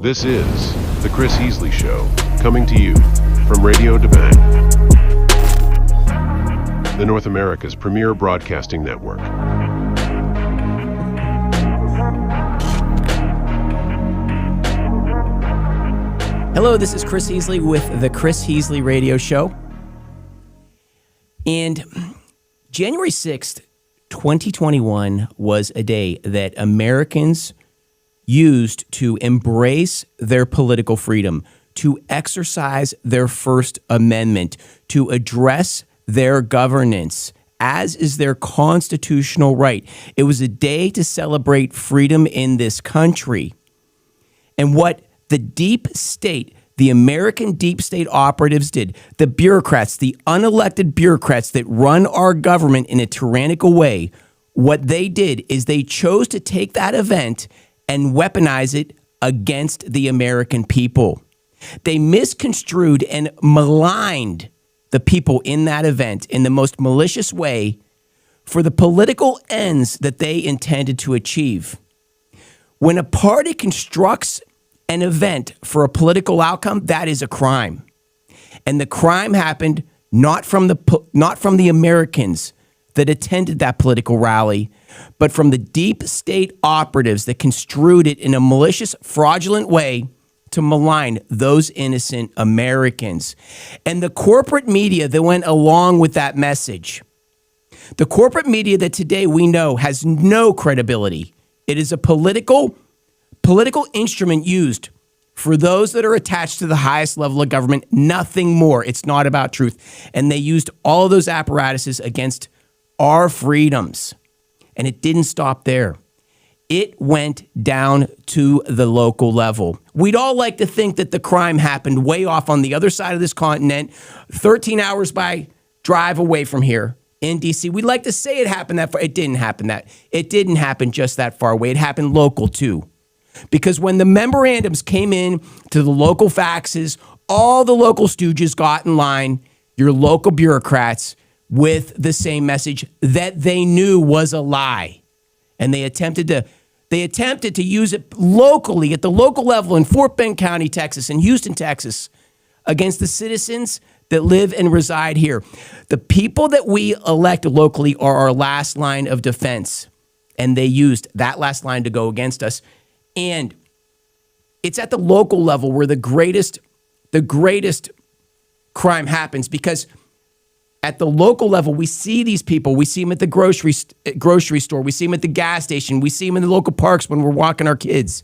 This is The Chris Heasley Show, coming to you from Radiodabang, the North America's premier broadcasting network. Hello, this is Chris Heasley with The Chris Heasley Radio Show. And January 6th, 2021 was a day that Americans used to embrace their political freedom, to exercise their First Amendment, to address their governance, as is their constitutional right. It was a day to celebrate freedom in this country. And what the deep state, the American deep state operatives did, the bureaucrats, the unelected bureaucrats that run our government in a tyrannical way, what they did is they chose to take that event and weaponize it against the American people. They misconstrued and maligned the people in that event in the most malicious way for the political ends that they intended to achieve. When a party constructs an event for a political outcome, that is a crime. And the crime happened not from the Americans that attended that political rally, but from the deep state operatives that construed it in a malicious, fraudulent way to malign those innocent Americans. And the corporate media that went along with that message, the corporate media that today we know has no credibility. It is a political instrument used for those that are attached to the highest level of government, nothing more. It's not about truth. And they used all of those apparatuses against our freedoms. And it didn't stop there. It went down to the local level. We'd all like to think that the crime happened way off on the other side of this continent, 13 hours by drive away from here in D.C. We'd like to say it happened that far. It didn't happen It didn't happen just that far away. It happened local too. Because when the memorandums came in to the local faxes, all the local stooges got in line, your local bureaucrats, with the same message that they knew was a lie. And they attempted to use it locally, at the local level in Fort Bend County, Texas, and Houston, Texas, against the citizens that live and reside here. The people that we elect locally are our last line of defense. And they used that last line to go against us. And it's at the local level where the greatest crime happens, because at the local level, we see these people. We see them at the grocery store. We see them at the gas station. We see them in the local parks when we're walking our kids.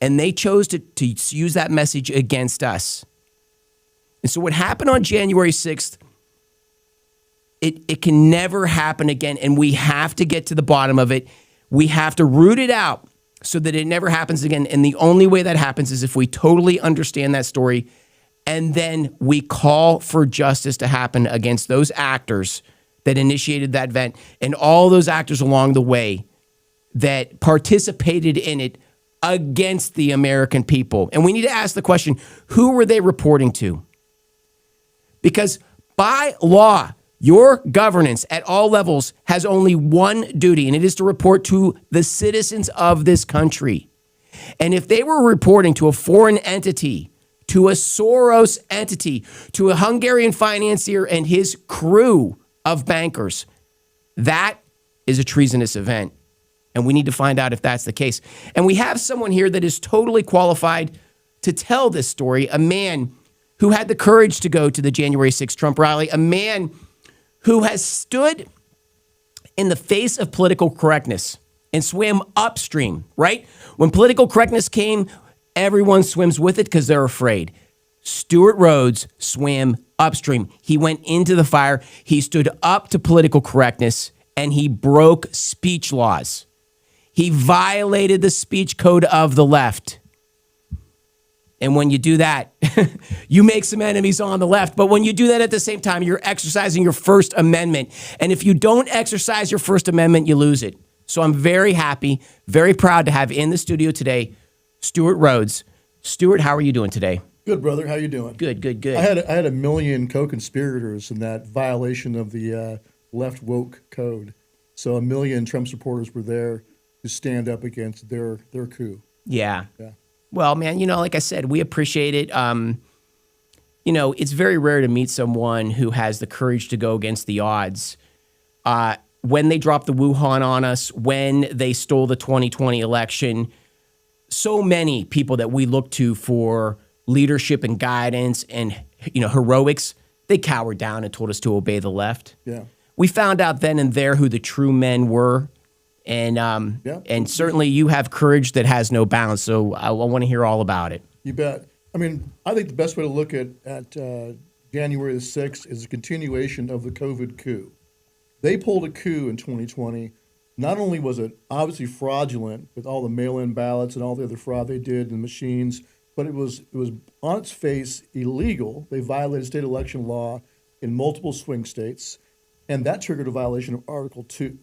And they chose to use that message against us. And so what happened on January 6th, it can never happen again. And we have to get to the bottom of it. We have to root it out so that it never happens again. And the only way that happens is if we totally understand that story, and then we call for justice to happen against those actors that initiated that event and all those actors along the way that participated in it against the American people. And we need to ask the question, who were they reporting to? Because by law, your governance at all levels has only one duty, and it is to report to the citizens of this country. And if they were reporting to a foreign entity, to a Soros entity, to a Hungarian financier and his crew of bankers, that is a treasonous event. And we need to find out if that's the case. And we have someone here that is totally qualified to tell this story, a man who had the courage to go to the January 6th Trump rally, a man who has stood in the face of political correctness and swam upstream, right? When political correctness came, everyone swims with it because they're afraid. Stewart Rhodes swam upstream. He went into the fire. He stood up to political correctness, and he broke speech laws. He violated the speech code of the left. And when you do that, you make some enemies on the left. But when you do that at the same time, you're exercising your First Amendment. And if you don't exercise your First Amendment, you lose it. So I'm very happy, very proud to have in the studio today Stewart Rhodes. Stewart, how are you doing today? Good, brother. How you doing? Good. I had a million co-conspirators in that violation of the left woke code. So a million Trump supporters were there to stand up against their coup. Yeah. Well, man, like I said, we appreciate it. It's very rare to meet someone who has the courage to go against the odds. When they dropped the Wuhan on us, when they stole the 2020 election, so many people that we look to for leadership and guidance and, heroics, they cowered down and told us to obey the left. Yeah. We found out then and there who the true men were. And certainly you have courage that has no bounds. So I want to hear all about it. You bet. I mean, I think the best way to look at January the 6th is a continuation of the COVID coup. They pulled a coup in 2020. Not only was it obviously fraudulent with all the mail-in ballots and all the other fraud they did in machines, but it was on its face illegal. They violated state election law in multiple swing states, and that triggered a violation of Article 2,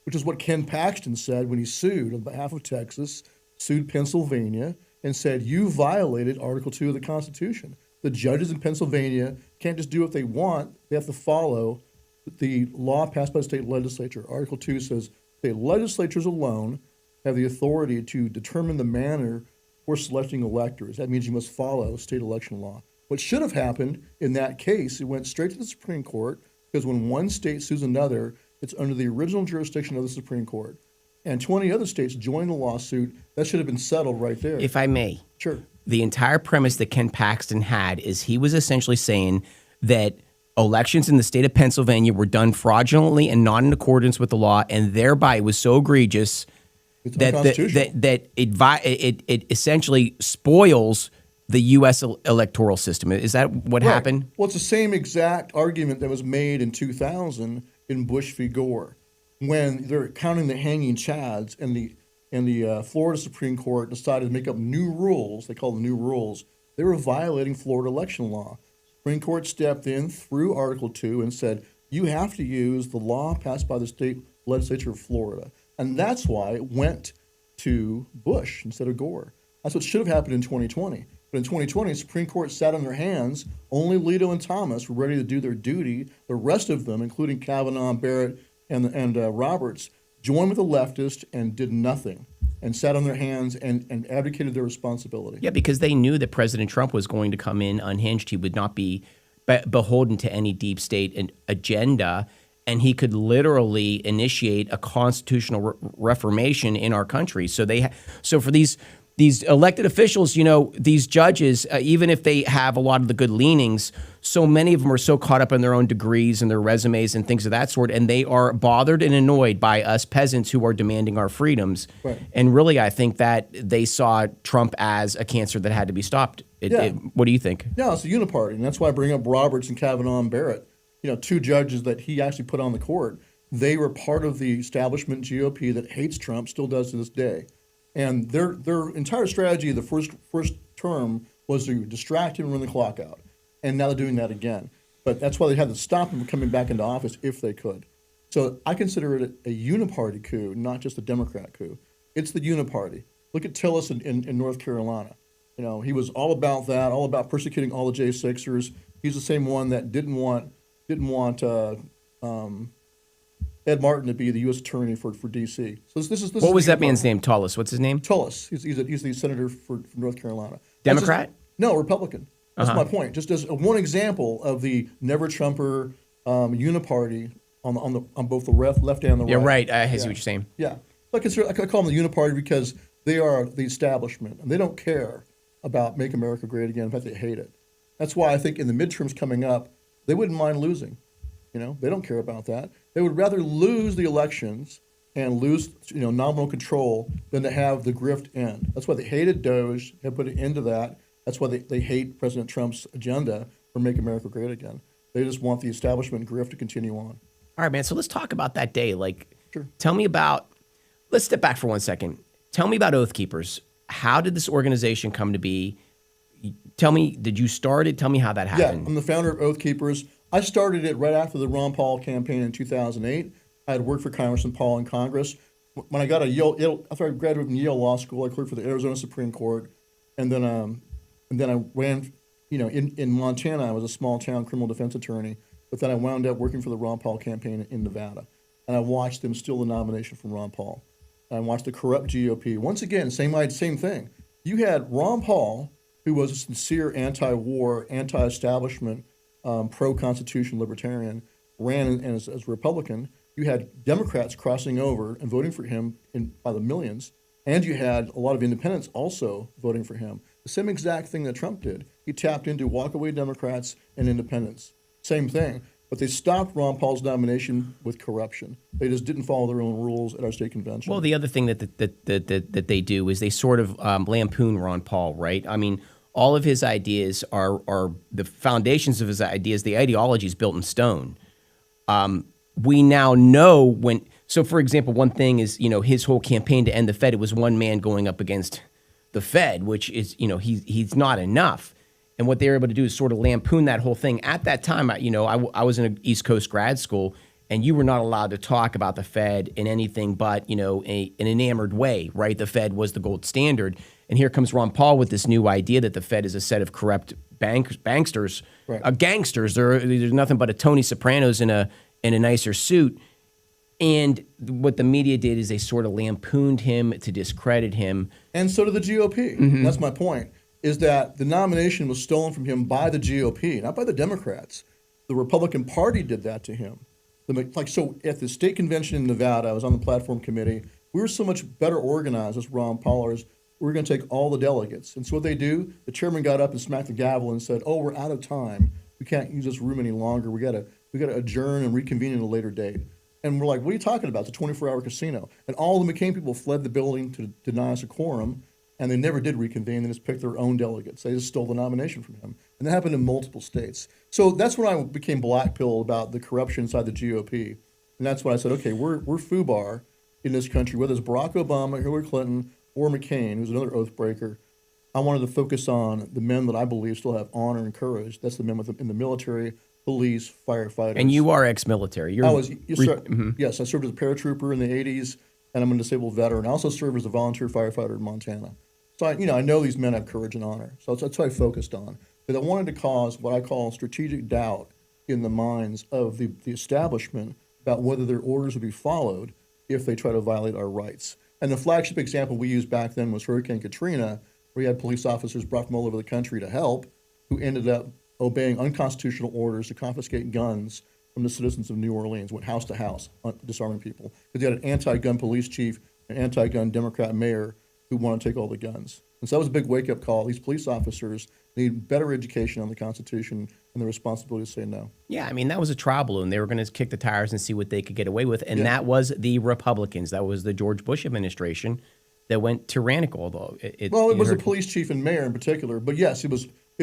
which is what Ken Paxton said when he sued on behalf of Texas, sued Pennsylvania, and said, you violated Article 2 of the Constitution. The judges in Pennsylvania can't just do what they want. They have to follow the law passed by the state legislature. Article 2 says state legislatures alone have the authority to determine the manner for selecting electors. That means you must follow state election law. What should have happened in that case, it went straight to the Supreme Court, because when one state sues another, it's under the original jurisdiction of the Supreme Court. And 20 other states joined the lawsuit. That should have been settled right there. If I may. Sure. The entire premise that Ken Paxton had is he was essentially saying that elections in the state of Pennsylvania were done fraudulently and not in accordance with the law, and thereby it was so egregious that it essentially spoils the U.S. electoral system. Is that what happened? Well, it's the same exact argument that was made in 2000 in Bush v. Gore, when they're counting the hanging chads, and the Florida Supreme Court decided to make up new rules. They call them new rules. They were violating Florida election law. Supreme Court stepped in through Article 2 and said, you have to use the law passed by the state legislature of Florida. And that's why it went to Bush instead of Gore. That's what should have happened in 2020. But in 2020, the Supreme Court sat on their hands. Only Alito and Thomas were ready to do their duty. The rest of them, including Kavanaugh, Barrett, and Roberts, joined with the leftists and did nothing, and sat on their hands and abdicated their responsibility. Yeah, because they knew that President Trump was going to come in unhinged. He would not be beholden to any deep state agenda, and he could literally initiate a constitutional reformation in our country. So for these elected officials, these judges, even if they have a lot of the good leanings, so many of them are so caught up in their own degrees and their resumes and things of that sort, and they are bothered and annoyed by us peasants who are demanding our freedoms. Right. And really, I think that they saw Trump as a cancer that had to be stopped. What do you think? Yeah, it's a uniparty, and that's why I bring up Roberts and Kavanaugh and Barrett. Two judges that he actually put on the court. They were part of the establishment GOP that hates Trump, still does to this day. And their entire strategy the first term was to distract him and run the clock out. And now they're doing that again. But that's why they had to stop him from coming back into office if they could. So I consider it a uniparty coup, not just a Democrat coup. It's the uniparty. Look at Tillis in North Carolina. He was all about that, all about persecuting all the J6ers. He's the same one that didn't want Ed Martin to be the U.S. attorney for D.C. So this is what was that man's name? Tullis. What's his name? Tullis. He's the senator for North Carolina. Democrat? No, Republican. That's my point. Just as one example of the never Trumper uniparty on both the left and the right. Yeah, right. I see what you're saying. Yeah, I call them the uniparty because they are the establishment, and they don't care about Make America Great Again. In fact, they hate it. That's why I think in the midterms coming up, they wouldn't mind losing. They don't care about that. They would rather lose the elections and lose, nominal control than to have the grift end. That's why they hated Doge, have put an end to that. That's why they hate President Trump's agenda for Make America Great Again. They just want the establishment grift to continue on. All right, man. So let's talk about that day. Sure. Tell me let's step back for 1 second. Tell me about Oath Keepers. How did this organization come to be? Tell me, did you start it? Tell me how that happened. Yeah, I'm the founder of Oath Keepers. I started it right after the Ron Paul campaign in 2008. I had worked for Congressman Paul in Congress. When I got after I graduated from Yale Law School, I clerked for the Arizona Supreme Court, and then I ran, in Montana. I was a small town criminal defense attorney, but then I wound up working for the Ron Paul campaign in Nevada, and I watched them steal the nomination from Ron Paul. I watched the corrupt GOP. Once again, same thing. You had Ron Paul, who was a sincere anti-war, anti-establishment, pro-constitution libertarian, ran as a Republican. You had Democrats crossing over and voting for him by the millions, and you had a lot of independents also voting for him. The same exact thing that Trump did. He tapped into walkaway Democrats and independents. Same thing. But they stopped Ron Paul's nomination with corruption. They just didn't follow their own rules at our state convention. Well, the other thing that they do is they sort of lampoon Ron Paul, right? I mean, all of his ideas are the foundations of his ideas. The ideology is built in stone. We now know when. So, for example, one thing is his whole campaign to end the Fed. It was one man going up against the Fed, which is he's not enough. And what they were able to do is sort of lampoon that whole thing. At that time, I was in an East Coast grad school, and you were not allowed to talk about the Fed in anything but, an enamored way, right? The Fed was the gold standard. And here comes Ron Paul with this new idea that the Fed is a set of corrupt banksters, right. Gangsters. There's nothing but a Tony Soprano's in a nicer suit. And what the media did is they sort of lampooned him to discredit him. And so did the GOP. Mm-hmm. That's my point. Is that the nomination was stolen from him by the GOP, not by the Democrats. The Republican Party did that to him. So at the state convention in Nevada, I was on the platform committee. We were so much better organized as Ron Paulers. We were going to take all the delegates. And so what they do, the chairman got up and smacked the gavel and said, "Oh, we're out of time. We can't use this room any longer. We got to adjourn and reconvene at a later date." And we're like, "What are you talking about? It's a 24-hour casino." And all the McCain people fled the building to deny us a quorum. And they never did reconvene. They just picked their own delegates. They just stole the nomination from him. And that happened in multiple states. So that's when I became blackpilled about the corruption inside the GOP. And that's when I said, okay, we're FUBAR in this country, whether it's Barack Obama, Hillary Clinton, or McCain, who's another oath breaker. I wanted to focus on the men that I believe still have honor and courage. That's the men in the military, police, firefighters. And you are ex-military. Yes, I served as a paratrooper in the 80s, and I'm a disabled veteran. I also served as a volunteer firefighter in Montana. So I know these men have courage and honor. So that's what I focused on. But I wanted to cause what I call strategic doubt in the minds of the establishment about whether their orders would be followed if they try to violate our rights. And the flagship example we used back then was Hurricane Katrina, where you had police officers brought from all over the country to help, who ended up obeying unconstitutional orders to confiscate guns from the citizens of New Orleans, went house to house, disarming people. Because you had an anti-gun police chief, an anti-gun Democrat mayor, who want to take all the guns. And so that was a big wake-up call. These police officers need better education on the Constitution and the responsibility to say no. Yeah, I mean, that was a trial balloon. They were going to kick the tires and see what they could get away with. And that was the Republicans. That was the George Bush administration that went tyrannical, although it was the police chief and mayor in particular. But yes, it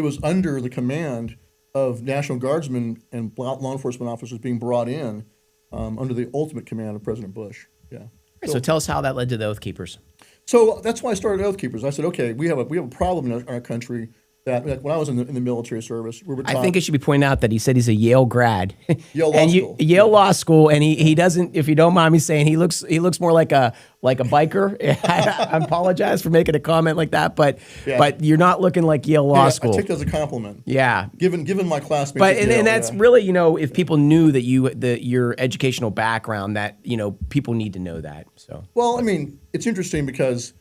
was under the command of National Guardsmen and law enforcement officers being brought in under the ultimate command of President Bush. Yeah. So tell us how that led to the Oath Keepers. So that's why I started Oath Keepers. I said, okay, we have a problem in our country that, like, when I was in the military service, we were taught. I think it should be pointed out that he said he's a Yale grad. Yale Law School. Yale Law School, and he doesn't. If you don't mind me saying, he looks more like a biker. I apologize for making a comment like that, but you're not looking like Yale Law School. I take that as a compliment. Yeah, given my classmates. But and that's really, if people knew that your educational background, that people need to know that. So well, I mean, it's interesting because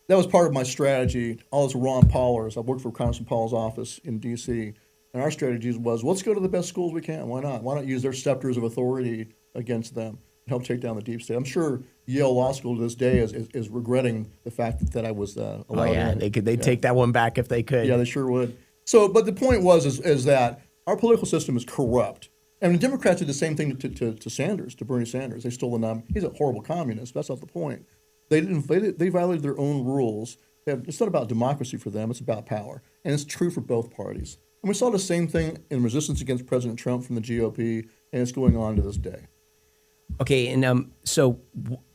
that was part of my strategy. All those Ron Paulers. I worked for Congressman Paul's office in D.C., and our strategy was, let's go to the best schools we can. Why not? Why not use their scepters of authority against them and help take down the deep state? I'm sure Yale Law School to this day is regretting the fact that I was allowed. Oh yeah, they'd take that one back if they could. Yeah, they sure would. So, but the point is that our political system is corrupt. And the Democrats did the same thing to Sanders, to Bernie Sanders. They stole the nomination. He's a horrible communist. That's not the point. They violated their own rules. It's not about democracy for them. It's about power. And it's true for both parties. And we saw the same thing in resistance against President Trump from the GOP, and it's going on to this day. Okay, and so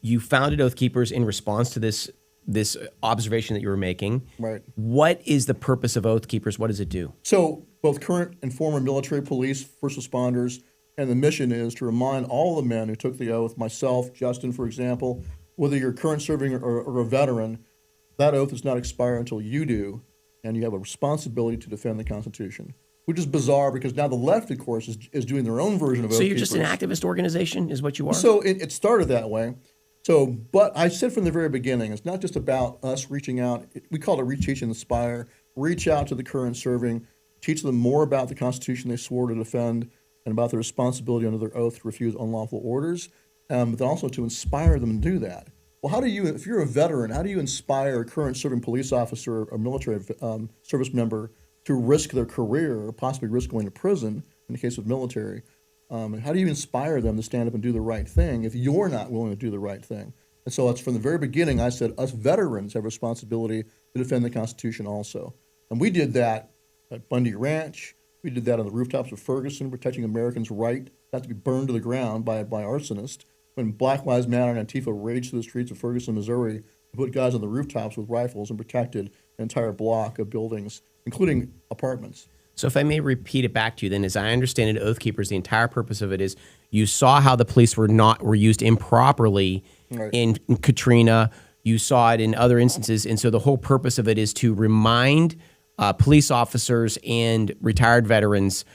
you founded Oath Keepers in response to this observation that you were making. Right. What is the purpose of Oath Keepers? What does it do? So both current and former military, police, first responders, and the mission is to remind all the men who took the oath, myself, Justin, for example, whether you're current serving or a veteran, that oath does not expire until you do, and you have a responsibility to defend the Constitution, which is bizarre because now the left, of course, is doing their own version of Oath Keepers. So you're just an activist organization is what you are? So it started that way. So, but I said from the very beginning, it's not just about us reaching out. We call it reach, teach, and inspire. Reach out to the current serving, teach them more about the Constitution they swore to defend and about their responsibility under their oath to refuse unlawful orders, but then also to inspire them to do that. Well, how do you, if you're a veteran, how do you inspire a current serving police officer or military service member to risk their career or possibly risk going to prison in the case of military? How do you inspire them to stand up and do the right thing if you're not willing to do the right thing? And so it's from the very beginning, I said us veterans have a responsibility to defend the Constitution also. And we did that at Bundy Ranch. We did that on the rooftops of Ferguson, protecting Americans' right not to be burned to the ground by arsonists. When Black Lives Matter and Antifa raged through the streets of Ferguson, Missouri, we put guys on the rooftops with rifles and protected an entire block of buildings, including apartments. So if I may repeat it back to you, then as I understand it, Oath Keepers, the entire purpose of it is you saw how the police were used improperly in Katrina. You saw it in other instances. And so the whole purpose of it is to remind police officers and retired veterans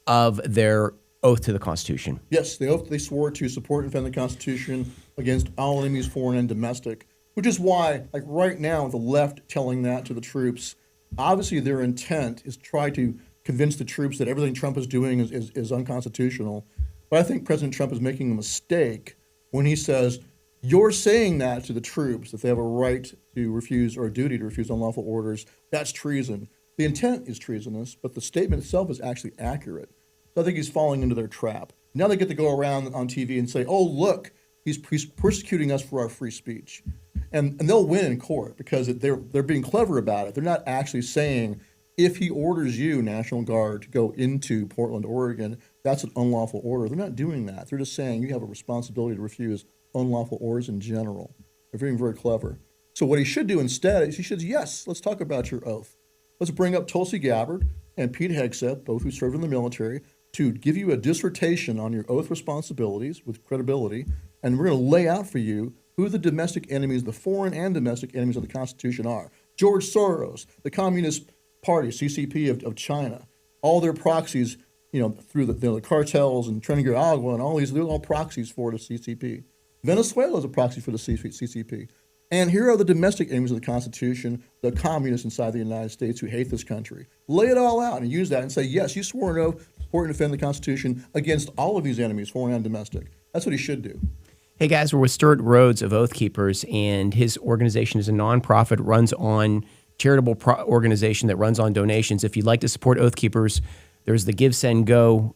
of their oath to the Constitution. Yes, the oath they swore to support and defend the Constitution against all enemies, foreign and domestic, which is why, like right now, with the left telling that to the troops, obviously their intent is try to convince the troops that everything Trump is doing is unconstitutional. But I think President Trump is making a mistake when he says, you're saying that to the troops, that they have a right to refuse or a duty to refuse unlawful orders. That's treason. The intent is treasonous, but the statement itself is actually accurate. So I think he's falling into their trap. Now they get to go around on TV and say, oh, look, he's persecuting us for our free speech. And they'll win in court because they're being clever about it. They're not actually saying, if he orders you, National Guard, to go into Portland, Oregon, that's an unlawful order. They're not doing that. They're just saying you have a responsibility to refuse unlawful orders in general. They're being very clever. So what he should do instead is he should, yes, let's talk about your oath. Let's bring up Tulsi Gabbard and Pete Hegseth, both who served in the military, to give you a dissertation on your oath responsibilities with credibility, and we're going to lay out for you who the domestic enemies, the foreign and domestic enemies of the Constitution are. George Soros, the Communist Party, CCP of China, all their proxies, through the cartels and Trinidad and all these, they're all proxies for the CCP. Venezuela is a proxy for the CCP. And here are the domestic enemies of the Constitution, the communists inside the United States who hate this country. Lay it all out and use that and say, yes, you swore an oath to support and defend the Constitution against all of these enemies, foreign and domestic. That's what he should do. Hey, guys, we're with Stewart Rhodes of Oath Keepers, and his organization is a nonprofit, runs on charitable organization that runs on donations. If you'd like to support Oath Keepers, there's the Give, Send, Go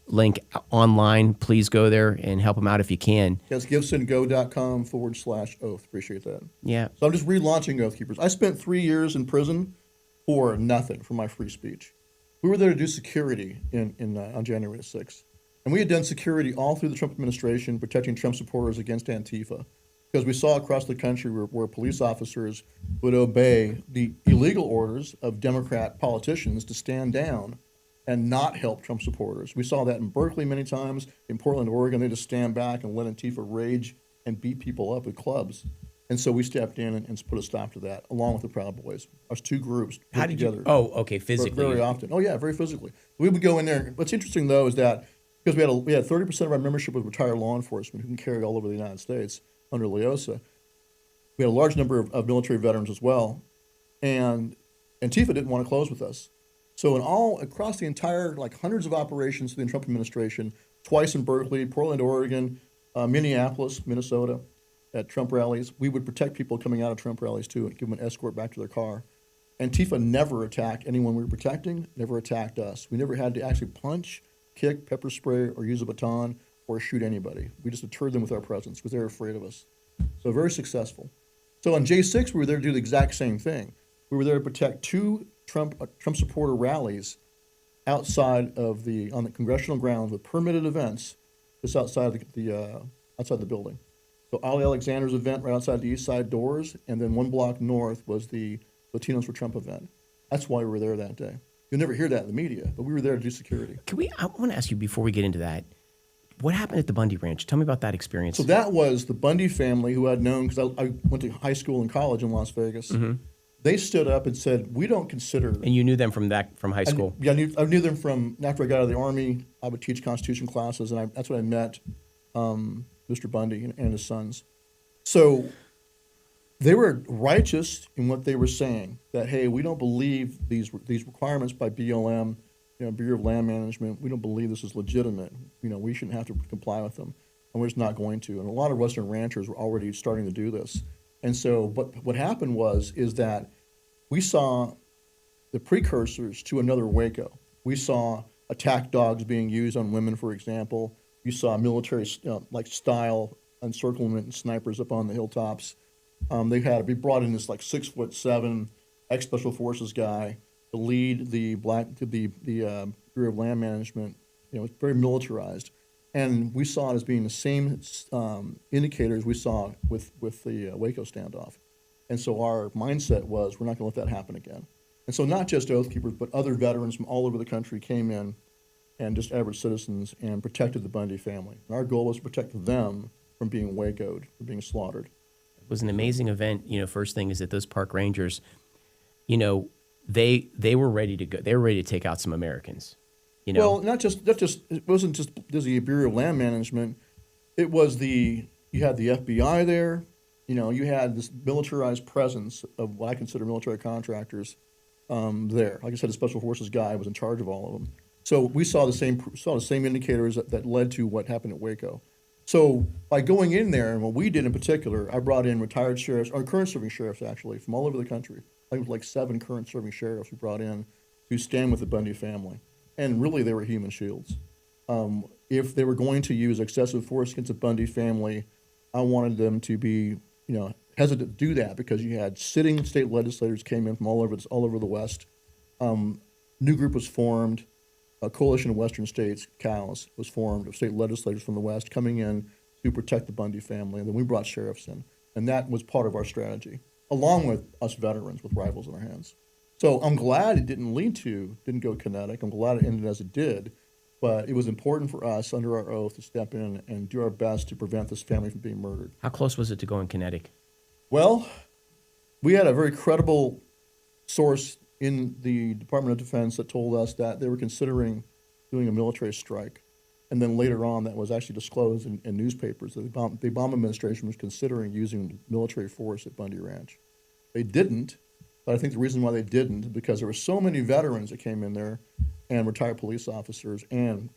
link online. Please go there and help them out if you can. Yes, givesendgo.com/oath. Appreciate that. Yeah. So I'm just relaunching Oath Keepers. I spent 3 years in prison for nothing, for my free speech. We were there to do security on January 6th. And we had done security all through the Trump administration, protecting Trump supporters against Antifa. Because we saw across the country where police officers would obey the illegal orders of Democrat politicians to stand down and not help Trump supporters. We saw that in Berkeley many times. In Portland, Oregon, they just stand back and let Antifa rage and beat people up with clubs. And so we stepped in and put a stop to that, along with the Proud Boys. Us two groups How did together. you? Oh, okay, physically. Very often. Oh, yeah, very physically. We would go in there. What's interesting, though, is that because we had 30% of our membership was retired law enforcement who can carry all over the United States under LEOSA. We had a large number of military veterans as well. And Antifa didn't want to close with us. So across the entire, hundreds of operations in the Trump administration, twice in Berkeley, Portland, Oregon, Minneapolis, Minnesota, at Trump rallies, we would protect people coming out of Trump rallies too and give them an escort back to their car. Antifa never attacked anyone we were protecting, never attacked us. We never had to actually punch, kick, pepper spray, or use a baton or shoot anybody. We just deterred them with our presence because they were afraid of us. So very successful. So on J6, we were there to do the exact same thing. We were there to protect two Trump supporter rallies outside on the congressional grounds with permitted events just outside the building. So Ali Alexander's event right outside the East Side doors, and then one block north was the Latinos for Trump event. That's why we were there that day. You'll never hear that in the media, but we were there to do security. I want to ask you before we get into that, what happened at the Bundy Ranch? Tell me about that experience. So that was the Bundy family who I'd known because I went to high school and college in Las Vegas. Mm-hmm. They stood up and said, we don't consider... And you knew them from high school? I knew them from after I got out of the Army. I would teach Constitution classes, and that's when I met Mr. Bundy and his sons. So they were righteous in what they were saying, that, hey, we don't believe these requirements by BLM, Bureau of Land Management, we don't believe this is legitimate. We shouldn't have to comply with them, and we're just not going to. And a lot of Western ranchers were already starting to do this. And so what happened is that we saw the precursors to another Waco. We saw attack dogs being used on women, for example. You saw military style encirclement and snipers up on the hilltops. We brought in this 6'7" ex-special forces guy to lead the Bureau of Land Management. It's very militarized, and we saw it as being the same indicators we saw with the Waco standoff. And so our mindset was, we're not going to let that happen again. And so not just Oath Keepers, but other veterans from all over the country came in, and just average citizens, and protected the Bundy family. And our goal was to protect them from being Waco'd, from being slaughtered. It was an amazing event. First thing is that those park rangers, they were ready to go. They were ready to take out some Americans. Well, it wasn't just the Bureau of Land Management. It was you had the FBI there. You had this militarized presence of what I consider military contractors there. Like I said, the Special Forces guy was in charge of all of them. So we saw the same indicators that led to what happened at Waco. So by going in there, and what we did in particular, I brought in retired sheriffs, or current serving sheriffs actually, from all over the country. I think it was 7 current serving sheriffs we brought in to stand with the Bundy family. And really, they were human shields. If they were going to use excessive force against the Bundy family, I wanted them to be, hesitant to do that, because you had sitting state legislators came in from all over the West. New group was formed. A coalition of Western states, COWS, was formed of state legislators from the West coming in to protect the Bundy family. And then we brought sheriffs in. And that was part of our strategy, along with us veterans with rifles in our hands. So I'm glad it didn't go kinetic. I'm glad it ended as it did. But it was important for us, under our oath, to step in and do our best to prevent this family from being murdered. How close was it to going kinetic? Well, we had a very credible source in the Department of Defense that told us that they were considering doing a military strike. And then later on, that was actually disclosed in newspapers that the Obama administration was considering using military force at Bundy Ranch. They didn't, but I think the reason why they didn't is because there were so many veterans that came in there, and retired police officers and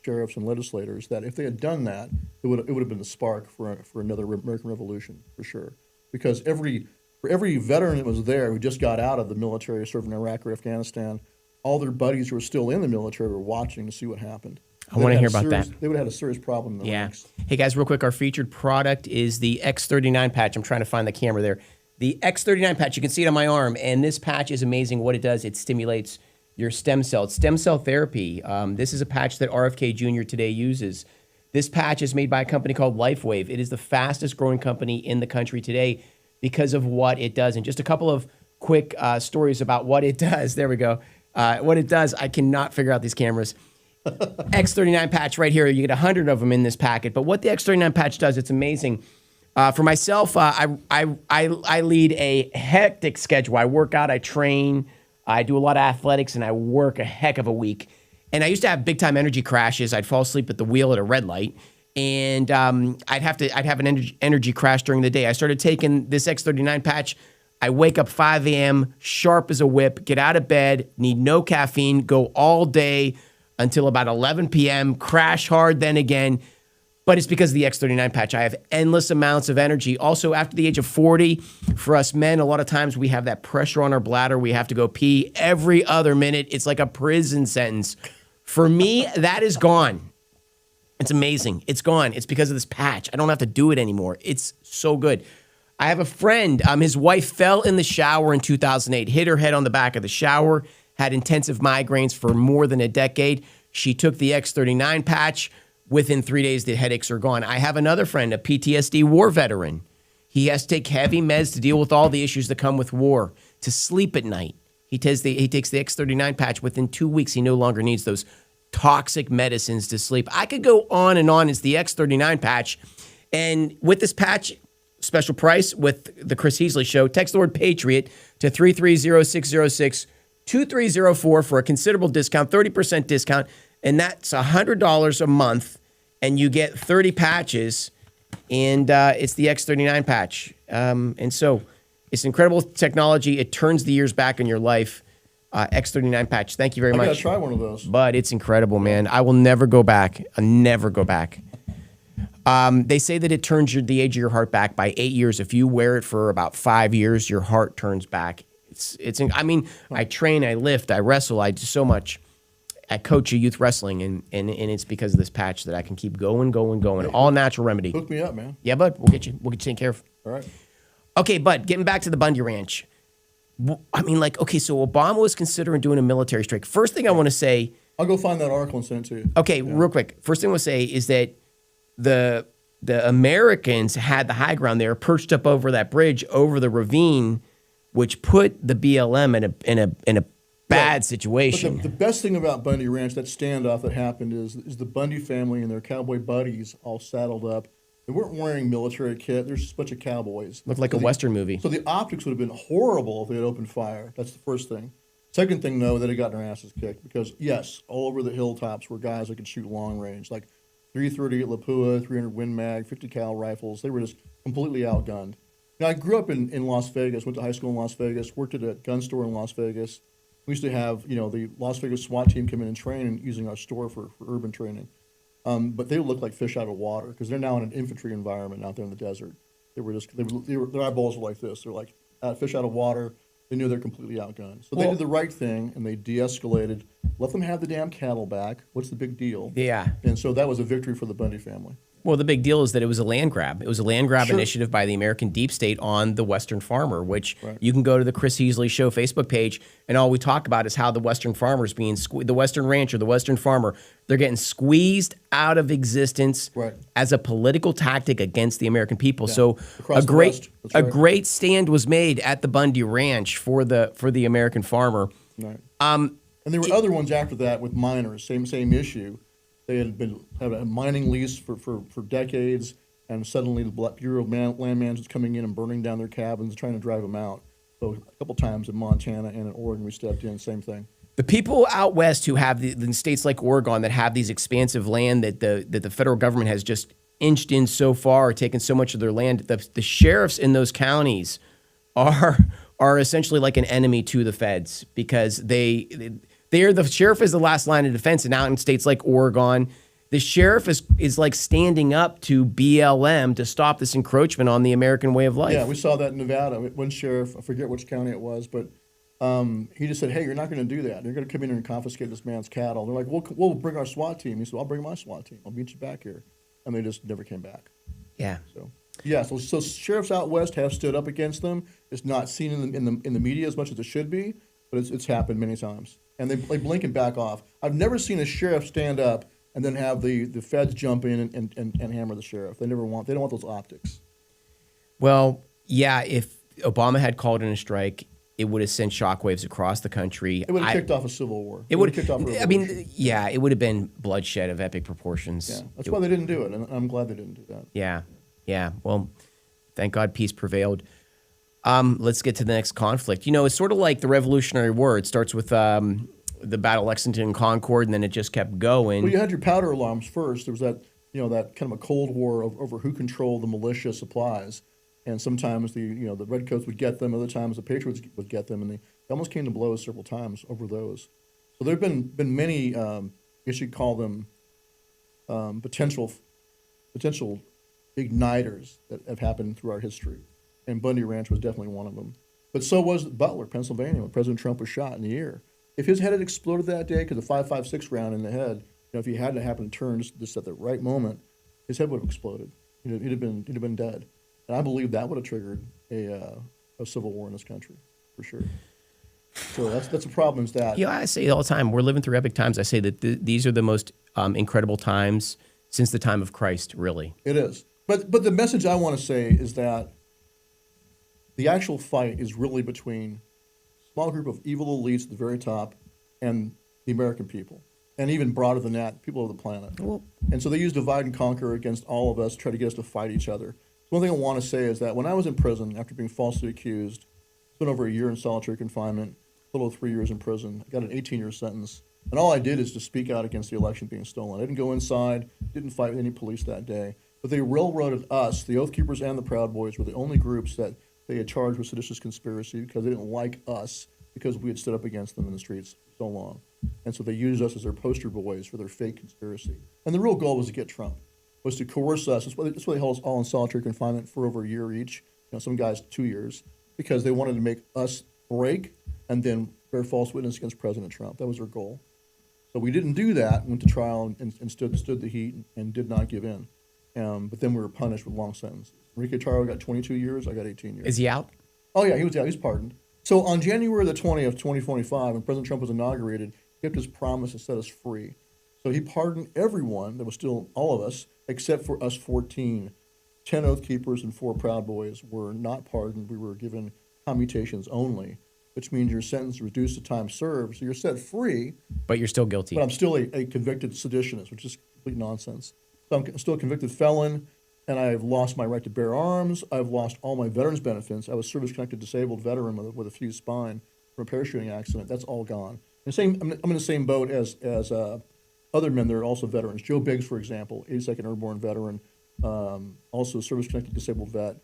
sheriffs and legislators, that if they had done that, it would have been the spark for another American Revolution, for sure. Because for every veteran that was there who just got out of the military, served in Iraq or Afghanistan, all their buddies who were still in the military were watching to see what happened. I want to hear about that. They would have had a serious problem in the ranks. Hey, guys, real quick, our featured product is the X39 patch. I'm trying to find the camera there. The X39 patch, you can see it on my arm, and this patch is amazing. What it does, it stimulates your stem cell. It's stem cell therapy. This is a patch that RFK Jr. today uses. This patch is made by a company called LifeWave. It is the fastest growing company in the country today because of what it does. And just a couple of quick stories about what it does. There we go. What it does, I cannot figure out these cameras. X39 patch right here. You get 100 of them in this packet. But what the X39 patch does, it's amazing. For myself, I lead a hectic schedule. I work out, I train, I do a lot of athletics, and I work a heck of a week. And I used to have big time energy crashes. I'd fall asleep at the wheel at a red light, and I'd have an energy crash during the day. I started taking this X39 patch. I wake up 5 a.m., sharp as a whip, get out of bed, need no caffeine, go all day until about 11 p.m., crash hard then again. But it's because of the X39 patch. I have endless amounts of energy. Also, after the age of 40, for us men, a lot of times we have that pressure on our bladder. We have to go pee every other minute. It's like a prison sentence. For me, that is gone. It's amazing. It's gone. It's because of this patch. I don't have to do it anymore. It's so good. I have a friend. His wife fell in the shower in 2008, hit her head on the back of the shower, had intensive migraines for more than a decade. She took the X39 patch. Within 3 days, the headaches are gone. I have another friend, a PTSD war veteran. He has to take heavy meds to deal with all the issues that come with war, to sleep at night. He takes the X39 patch. Within 2 weeks, he no longer needs those toxic medicines to sleep. I could go on and on. It's the X39 patch. And with this patch, special price with the Chris Heasley Show, text the word Patriot to 330-606-2304 for a considerable discount, 30% discount. And that's $100 a month, and you get 30 patches. and it's the X39 patch. And so it's incredible technology. It turns the years back in your life. X39 patch. Thank you very I much. gotta try one of those. But it's incredible, man. I will never go back. I'll never go back. They say that it turns the age of your heart back by 8 years. If you wear it for about 5 years, your heart turns back. I mean, I train, I lift, I wrestle, I do so much. I coach a youth wrestling, and it's because of this patch that I can keep going. Hey, all natural remedy. Hook me up, man. Yeah, bud. We'll get you taken care of. All right. Okay, bud. Getting back to the Bundy Ranch. I mean, so Obama was considering doing a military strike. First thing I want to say. I'll go find that article and send it to you. Okay, real quick. First thing I want to say is that the Americans had the high ground there, perched up over that bridge, over the ravine, which put the BLM in a bad situation. But the best thing about Bundy Ranch, that standoff that happened, is the Bundy family and their cowboy buddies all saddled up. They weren't wearing military kit. There's just a bunch of cowboys. Looked like a Western movie. So the optics would have been horrible if they had opened fire. That's the first thing. Second thing, though, that had gotten their asses kicked because, yes, all over the hilltops were guys that could shoot long range, like 338 Lapua, 300 Win Mag, 50 cal rifles. They were just completely outgunned. Now, I grew up in Las Vegas, went to high school in Las Vegas, worked at a gun store in Las Vegas. We used to have, the Las Vegas SWAT team come in and train using our store for urban training. But they look like fish out of water because they're now in an infantry environment out there in the desert. Their eyeballs were like this. They're like fish out of water. They knew they're completely outgunned. So they did the right thing and they de-escalated. Let them have the damn cattle back. What's the big deal? Yeah. And so that was a victory for the Bundy family. Well, the big deal is that it was a land grab. It was a land grab initiative by the American deep state on the Western farmer, which you can go to the Chris Heasley Show Facebook page, and all we talk about is how the Western farmer's being the Western rancher, the Western farmer, they're getting squeezed out of existence as a political tactic against the American people. Yeah. So a great stand was made at the Bundy Ranch for the American farmer. Right. And there were other ones after that with miners, same issue. They had a mining lease for decades, and suddenly the Bureau of Land Management was coming in and burning down their cabins, trying to drive them out. So a couple times in Montana and in Oregon we stepped in, same thing. The people out west who have in states like Oregon that have these expansive land that the federal government has just inched in so far, taken so much of their land, the sheriffs in those counties are essentially like an enemy to the feds because the sheriff is the last line of defense, and out in states like Oregon, the sheriff is like standing up to BLM to stop this encroachment on the American way of life. Yeah, we saw that in Nevada. One sheriff, I forget which county it was, but he just said, "Hey, you're not going to do that. You're going to come in and confiscate this man's cattle." They're like, "We'll bring our SWAT team." He said, "I'll bring my SWAT team. I'll meet you back here," and they just never came back. Yeah. So sheriffs out west have stood up against them. It's not seen in the media as much as it should be, but it's happened many times. And they blink and back off. I've never seen a sheriff stand up and then have the feds jump in and hammer the sheriff. They don't want those optics. Well, yeah, if Obama had called in a strike, it would have sent shockwaves across the country. It would have kicked off a civil war. It would have kicked off a revolution. I mean, yeah, it would have been bloodshed of epic proportions. Yeah, that's why they didn't do it, and I'm glad they didn't do that. Yeah. Well, thank God peace prevailed. Let's get to the next conflict. It's sort of like the Revolutionary War. It starts with the Battle of Lexington and Concord, and then it just kept going. Well, you had your powder alarms first. There was that kind of a Cold War over who controlled the militia supplies, and sometimes the Redcoats would get them, other times the Patriots would get them, and they almost came to blows several times over those. So there have been many, I guess you'd call them potential igniters that have happened through our history. And Bundy Ranch was definitely one of them. But so was Butler, Pennsylvania, when President Trump was shot in the ear. If his head had exploded that day, because the 5.56 round in the head, if he hadn't happened to turn just at the right moment, his head would have exploded. He'd have been dead. And I believe that would have triggered a civil war in this country, for sure. So that's a problem. Is that? Yeah, I say all the time, we're living through epic times. I say that these are the most incredible times since the time of Christ, really. It is. But the message I want to say is that the actual fight is really between a small group of evil elites at the very top and the American people, and even broader than that, people of the planet. Well, and so they use divide and conquer against all of us, try to get us to fight each other. So one thing I want to say is that when I was in prison, after being falsely accused, spent over a year in solitary confinement, a little over 3 years in prison, I got an 18-year sentence. And all I did is to speak out against the election being stolen. I didn't go inside, didn't fight with any police that day. But they railroaded us, the Oath Keepers and the Proud Boys were the only groups that they had charged with seditious conspiracy because they didn't like us because we had stood up against them in the streets so long. And so they used us as their poster boys for their fake conspiracy. And the real goal was to get Trump, was to coerce us. That's why they held us all in solitary confinement for over a year each, some guys 2 years, because they wanted to make us break and then bear false witness against President Trump. That was their goal. So we didn't do that, went to trial and stood the heat and did not give in. But then we were punished with long sentences. Enrique Charo got 22 years, I got 18 years. Is he out? Oh, yeah, he was out. He's pardoned. So on January the 20th, 2025, when President Trump was inaugurated, he kept his promise to set us free. So he pardoned everyone, that was still all of us, except for us 14. 10 Oath Keepers and 4 Proud Boys were not pardoned. We were given commutations only, which means your sentence is reduced to time served. So you're set free. But you're still guilty. But I'm still a convicted seditionist, which is complete nonsense. So I'm still a convicted felon, and I've lost my right to bear arms. I've lost all my veterans benefits. I was service-connected disabled veteran with a fused spine from a parachuting accident. That's all gone. I'm in the same boat as other men that are also veterans. Joe Biggs, for example, 82nd Airborne veteran, also service-connected disabled vet.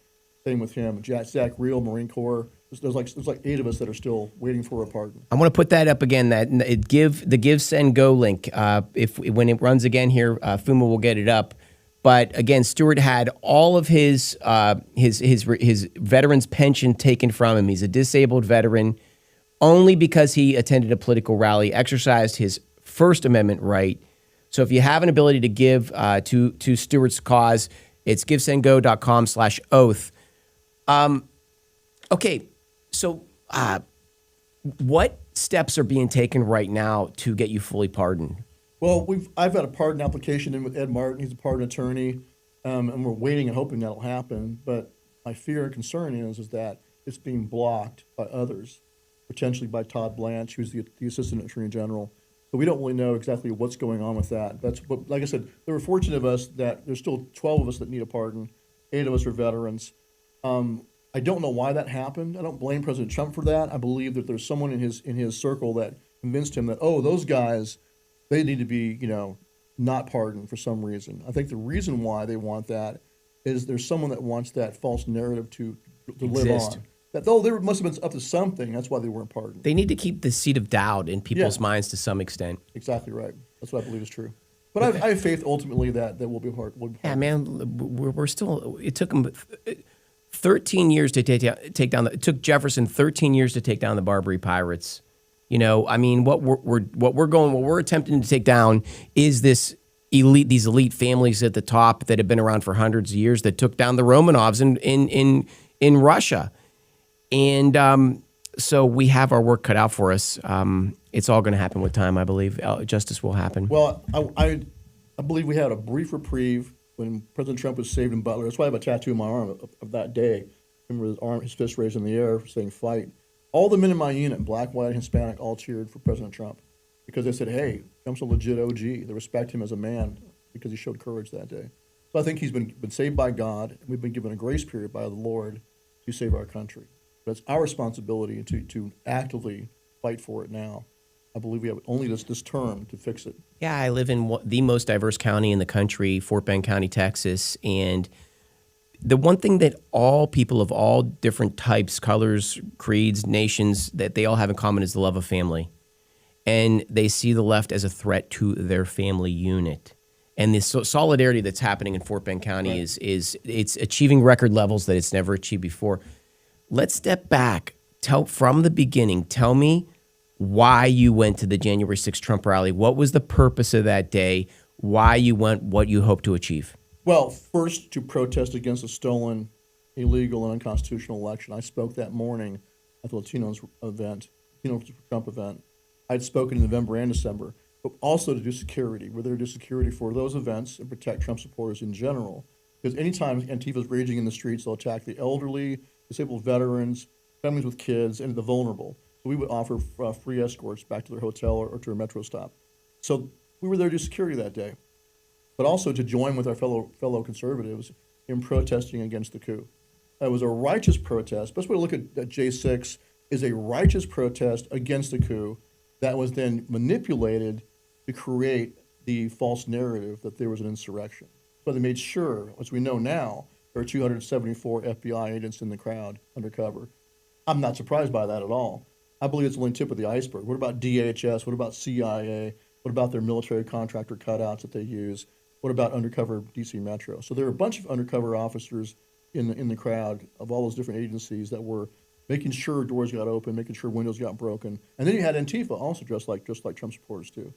Same with him. Zach Reel, Marine Corps. There's like 8 of us that are still waiting for a pardon. I want to put that up again. The Give Send Go link. When it runs again here, Fuma will get it up. But again, Stewart had all of his veteran's pension taken from him. He's a disabled veteran only because he attended a political rally, exercised his First Amendment right. So if you have an ability to give to Stewart's cause, it's givesendgo.com/oath. Okay, so what steps are being taken right now to get you fully pardoned? Well, I've got a pardon application in with Ed Martin. He's a pardon attorney, and we're waiting and hoping that'll happen. But my fear and concern is that it's being blocked by others, potentially by Todd Blanche, who's the Assistant Attorney General. So we don't really know exactly what's going on with that. But like I said, they were fortunate of us that there's still 12 of us that need a pardon. 8 of us are veterans. I don't know why that happened. I don't blame President Trump for that. I believe that there's someone in his circle that convinced him that, those guys, they need to be, not pardoned for some reason. I think the reason why they want that is there's someone that wants that false narrative to live on. That they must have been up to something. That's why they weren't pardoned. They need to keep the seed of doubt in people's minds to some extent. Exactly right. That's what I believe is true. But I have faith ultimately that we'll be pardoned. Yeah, man, we're still. It took them 13 years to take down. It took Jefferson 13 years to take down the Barbary pirates. I mean, what we're attempting to take down is these elite families at the top that have been around for hundreds of years that took down the Romanovs in Russia. And so we have our work cut out for us. It's all going to happen with time, I believe. Justice will happen. Well, I believe we had a brief reprieve when President Trump was saved in Butler. That's why I have a tattoo on my arm of that day. I remember his fist raised in the air saying fight. All the men in my unit, black, white, Hispanic, all cheered for President Trump because they said, hey, Trump's a legit OG. They respect him as a man because he showed courage that day. So I think he's been saved by God, and we've been given a grace period by the Lord to save our country. But it's our responsibility to actively fight for it now. I believe we have only this term to fix it. Yeah, I live in the most diverse county in the country, Fort Bend County, Texas, and the one thing that all people of all different types, colors, creeds, nations, that they all have in common is the love of family. And they see the left as a threat to their family unit. And this solidarity that's happening in Fort Bend County is it's achieving record levels that it's never achieved before. Let's step back. From the beginning, tell me why you went to the January 6th Trump rally. What was the purpose of that day? Why you went, what you hope to achieve? Well, first, to protest against a stolen, illegal, and unconstitutional election. I spoke that morning at the Latinos event, Trump event. I'd spoken in November and December, but also to do security. We're there to do security for those events and protect Trump supporters in general. Because anytime Antifa's raging in the streets, they'll attack the elderly, disabled veterans, families with kids, and the vulnerable. So we would offer free escorts back to their hotel or to a metro stop. So we were there to do security that day, but also to join with our fellow conservatives in protesting against the coup. It was a righteous protest. Best way to look at J6 is a righteous protest against the coup that was then manipulated to create the false narrative that there was an insurrection. But they made sure, as we know now, there are 274 FBI agents in the crowd undercover. I'm not surprised by that at all. I believe it's only the tip of the iceberg. What about DHS? What about CIA? What about their military contractor cutouts that they use? What about undercover DC Metro? So there are a bunch of undercover officers in the crowd of all those different agencies that were making sure doors got open, making sure windows got broken. And then you had Antifa also dressed like Trump supporters too.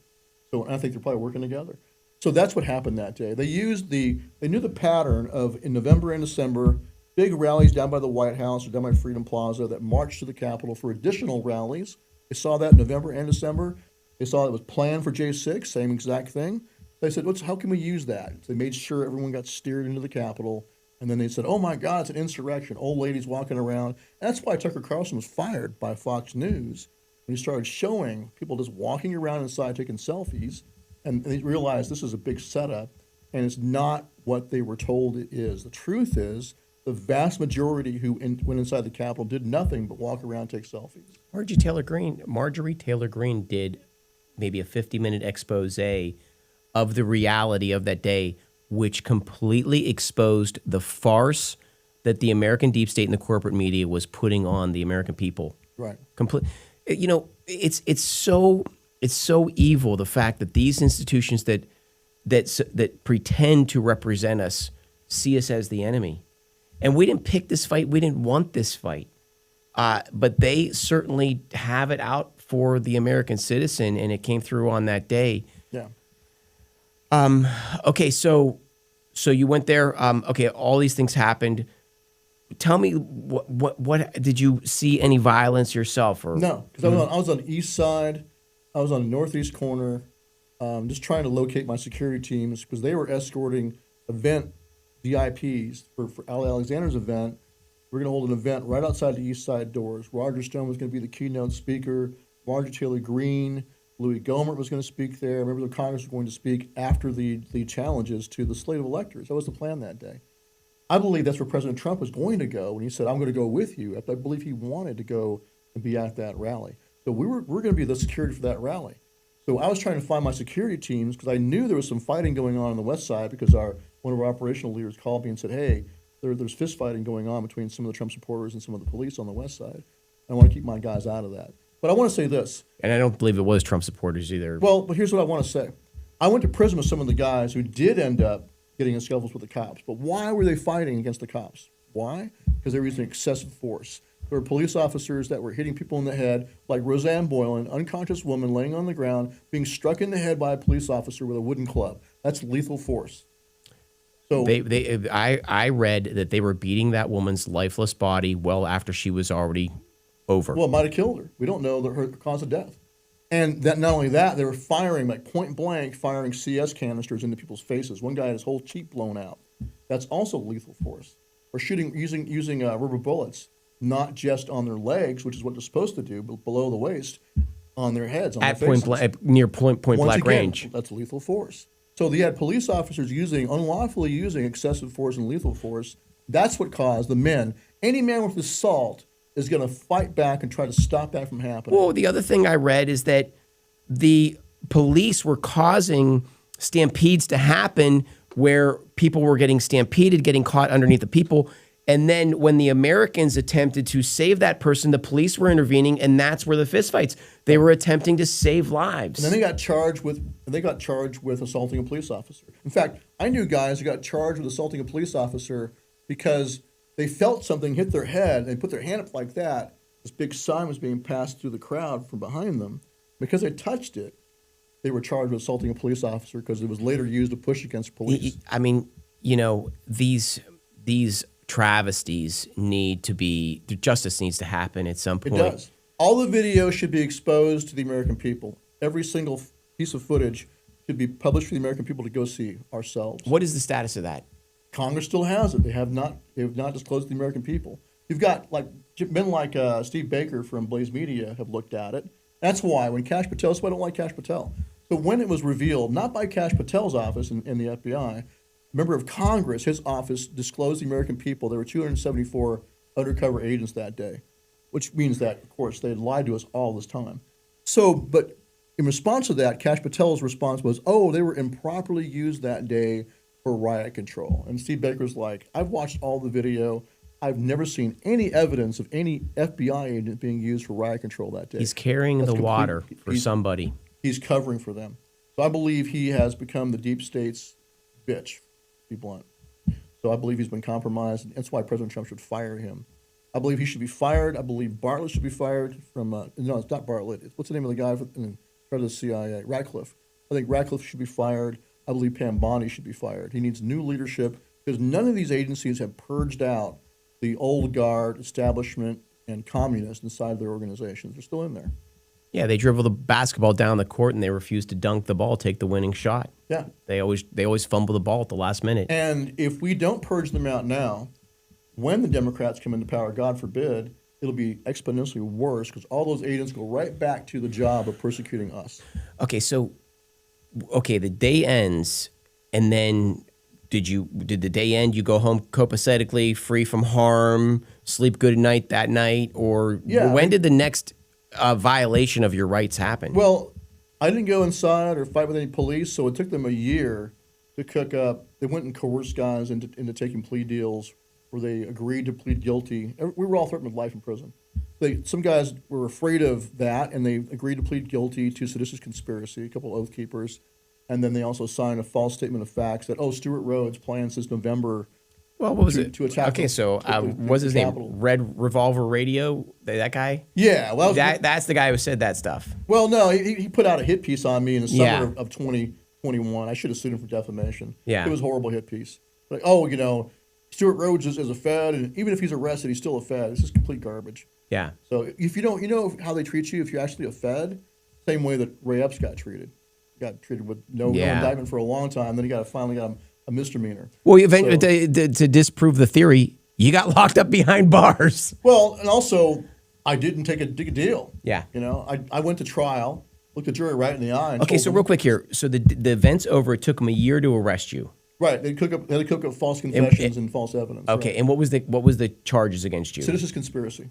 So I think they're probably working together. So that's what happened that day. They knew the pattern of in November and December, big rallies down by the White House or down by Freedom Plaza that marched to the Capitol for additional rallies. They saw that in November and December. They saw it was planned for J6, same exact thing. They said, how can we use that? So they made sure everyone got steered into the Capitol. And then they said, oh my God, it's an insurrection. Old ladies walking around. And that's why Tucker Carlson was fired by Fox News when he started showing people just walking around inside taking selfies. And they realized this is a big setup. And it's not what they were told it is. The truth is, the vast majority who went inside the Capitol did nothing but walk around and take selfies. Marjorie Taylor Greene did maybe a 50-minute expose of the reality of that day, which completely exposed the farce that the American deep state and the corporate media was putting on the American people. Right. You know, it's so evil, the fact that these institutions that pretend to represent us see us as the enemy. And we didn't pick this fight. We didn't want this fight. But they certainly have it out for the American citizen, and it came through on that day. Yeah. Okay, so you went there. Okay, all these things happened. Tell me, what did you see any violence yourself? Or no, because I was on the east side. I was on the northeast corner, just trying to locate my security teams because they were escorting event VIPs for Ali Alexander's event. We're going to hold an event right outside the east side doors. Roger Stone was going to be the keynote speaker. Marjorie Taylor Greene, Louis Gohmert was going to speak there. Members of Congress were going to speak after the challenges to the slate of electors. That was the plan that day. I believe that's where President Trump was going to go when he said, I'm going to go with you. I believe he wanted to go and be at that rally. So we're going to be the security for that rally. So I was trying to find my security teams because I knew there was some fighting going on the west side because one of our operational leaders called me and said, hey, there's fist fighting going on between some of the Trump supporters and some of the police on the west side. I want to keep my guys out of that. But I want to say this. And I don't believe it was Trump supporters either. Well, but here's what I want to say. I went to prison with some of the guys who did end up getting in scuffles with the cops. But why were they fighting against the cops? Why? Because they were using excessive force. There were police officers that were hitting people in the head, like Roseanne Boyle, an unconscious woman laying on the ground, being struck in the head by a police officer with a wooden club. That's lethal force. So I read that they were beating that woman's lifeless body well after she was already over. Well, it might have killed her. We don't know her cause of death. And that not only that, they were firing, like point blank, firing CS canisters into people's faces. One guy had his whole cheek blown out. That's also lethal force. Or using rubber bullets, not just on their legs, which is what they're supposed to do, but below the waist, on their heads, on at their faces. near point Once blank again, range. That's lethal force. So they had police officers unlawfully using excessive force and lethal force. That's what caused the men. Any man with assault is going to fight back and try to stop that from happening. Well, the other thing I read is that the police were causing stampedes to happen where people were getting stampeded, getting caught underneath the people. And then when the Americans attempted to save that person, the police were intervening, and that's where the fistfights. They were attempting to save lives. And then they got charged with assaulting a police officer. In fact, I knew guys who got charged with assaulting a police officer because they felt something hit their head. They put their hand up like that. This big sign was being passed through the crowd from behind them. Because they touched it, they were charged with assaulting a police officer because it was later used to push against police. I mean, these travesties justice needs to happen at some point. It does. All the video should be exposed to the American people. Every single piece of footage should be published for the American people to go see ourselves. What is the status of that? Congress still has it. They have not disclosed to the American people. You've got men like Steve Baker from Blaze Media have looked at it. That's why when Kash Patel, that's why I don't like Kash Patel. So when it was revealed, not by Kash Patel's office in the FBI, a member of Congress, his office disclosed to the American people there were 274 undercover agents that day, which means that, of course, they had lied to us all this time. So, but in response to that, Kash Patel's response was, they were improperly used that day for riot control. And Steve Baker's like, I've watched all the video. I've never seen any evidence of any FBI agent being used for riot control that day. He's carrying the water for somebody. He's covering for them. So I believe he has become the deep state's bitch, to be blunt. So I believe he's been compromised, and that's why President Trump should fire him. I believe he should be fired. I believe Bartlett should be fired from, no, it's not Bartlett. What's the name of the guy in charge of the CIA? Radcliffe. I think Radcliffe should be fired. I believe Pam Bondi should be fired. He needs new leadership because none of these agencies have purged out the old guard, establishment, and communists inside their organizations. They're still in there. Yeah, they dribble the basketball down the court and they refuse to dunk the ball, take the winning shot. Yeah. They always fumble the ball at the last minute. And if we don't purge them out now, when the Democrats come into power, God forbid, it'll be exponentially worse because all those agents go right back to the job of persecuting us. Okay, so the day ends, and then did the day end? You go home copacetically, free from harm, sleep good at night that night, or when did the next violation of your rights happen? Well, I didn't go inside or fight with any police, so it took them a year to cook up. They went and coerced guys into taking plea deals where they agreed to plead guilty. We were all threatened with life in prison. Some guys were afraid of that, and they agreed to plead guilty to seditious conspiracy, a couple Oath Keepers. And then they also signed a false statement of facts that, Stewart Rhodes planned since November. Well, what was it? To attack. Okay, so what's his name? Red Revolver Radio? That guy? Yeah, well, that's the guy who said that stuff. Well, no, he put out a hit piece on me in the summer of 2021. I should have sued him for defamation. Yeah, it was a horrible hit piece. Like, Stewart Rhodes is a Fed, and even if he's arrested, he's still a Fed. This is complete garbage. Yeah. So if you don't, you know how they treat you if you're actually a Fed. Same way that Ray Epps got treated. Got treated with no indictment for a long time. Then he finally got a misdemeanor. Well, to disprove the theory, you got locked up behind bars. Well, and also I didn't take a deal. Yeah. I went to trial, looked the jury right in the eye. And okay, so real quick here. So the event's over. It took them a year to arrest you. Right. They had to cook up false confessions and false evidence. Okay, right. And what was the charges against you? So this is conspiracy.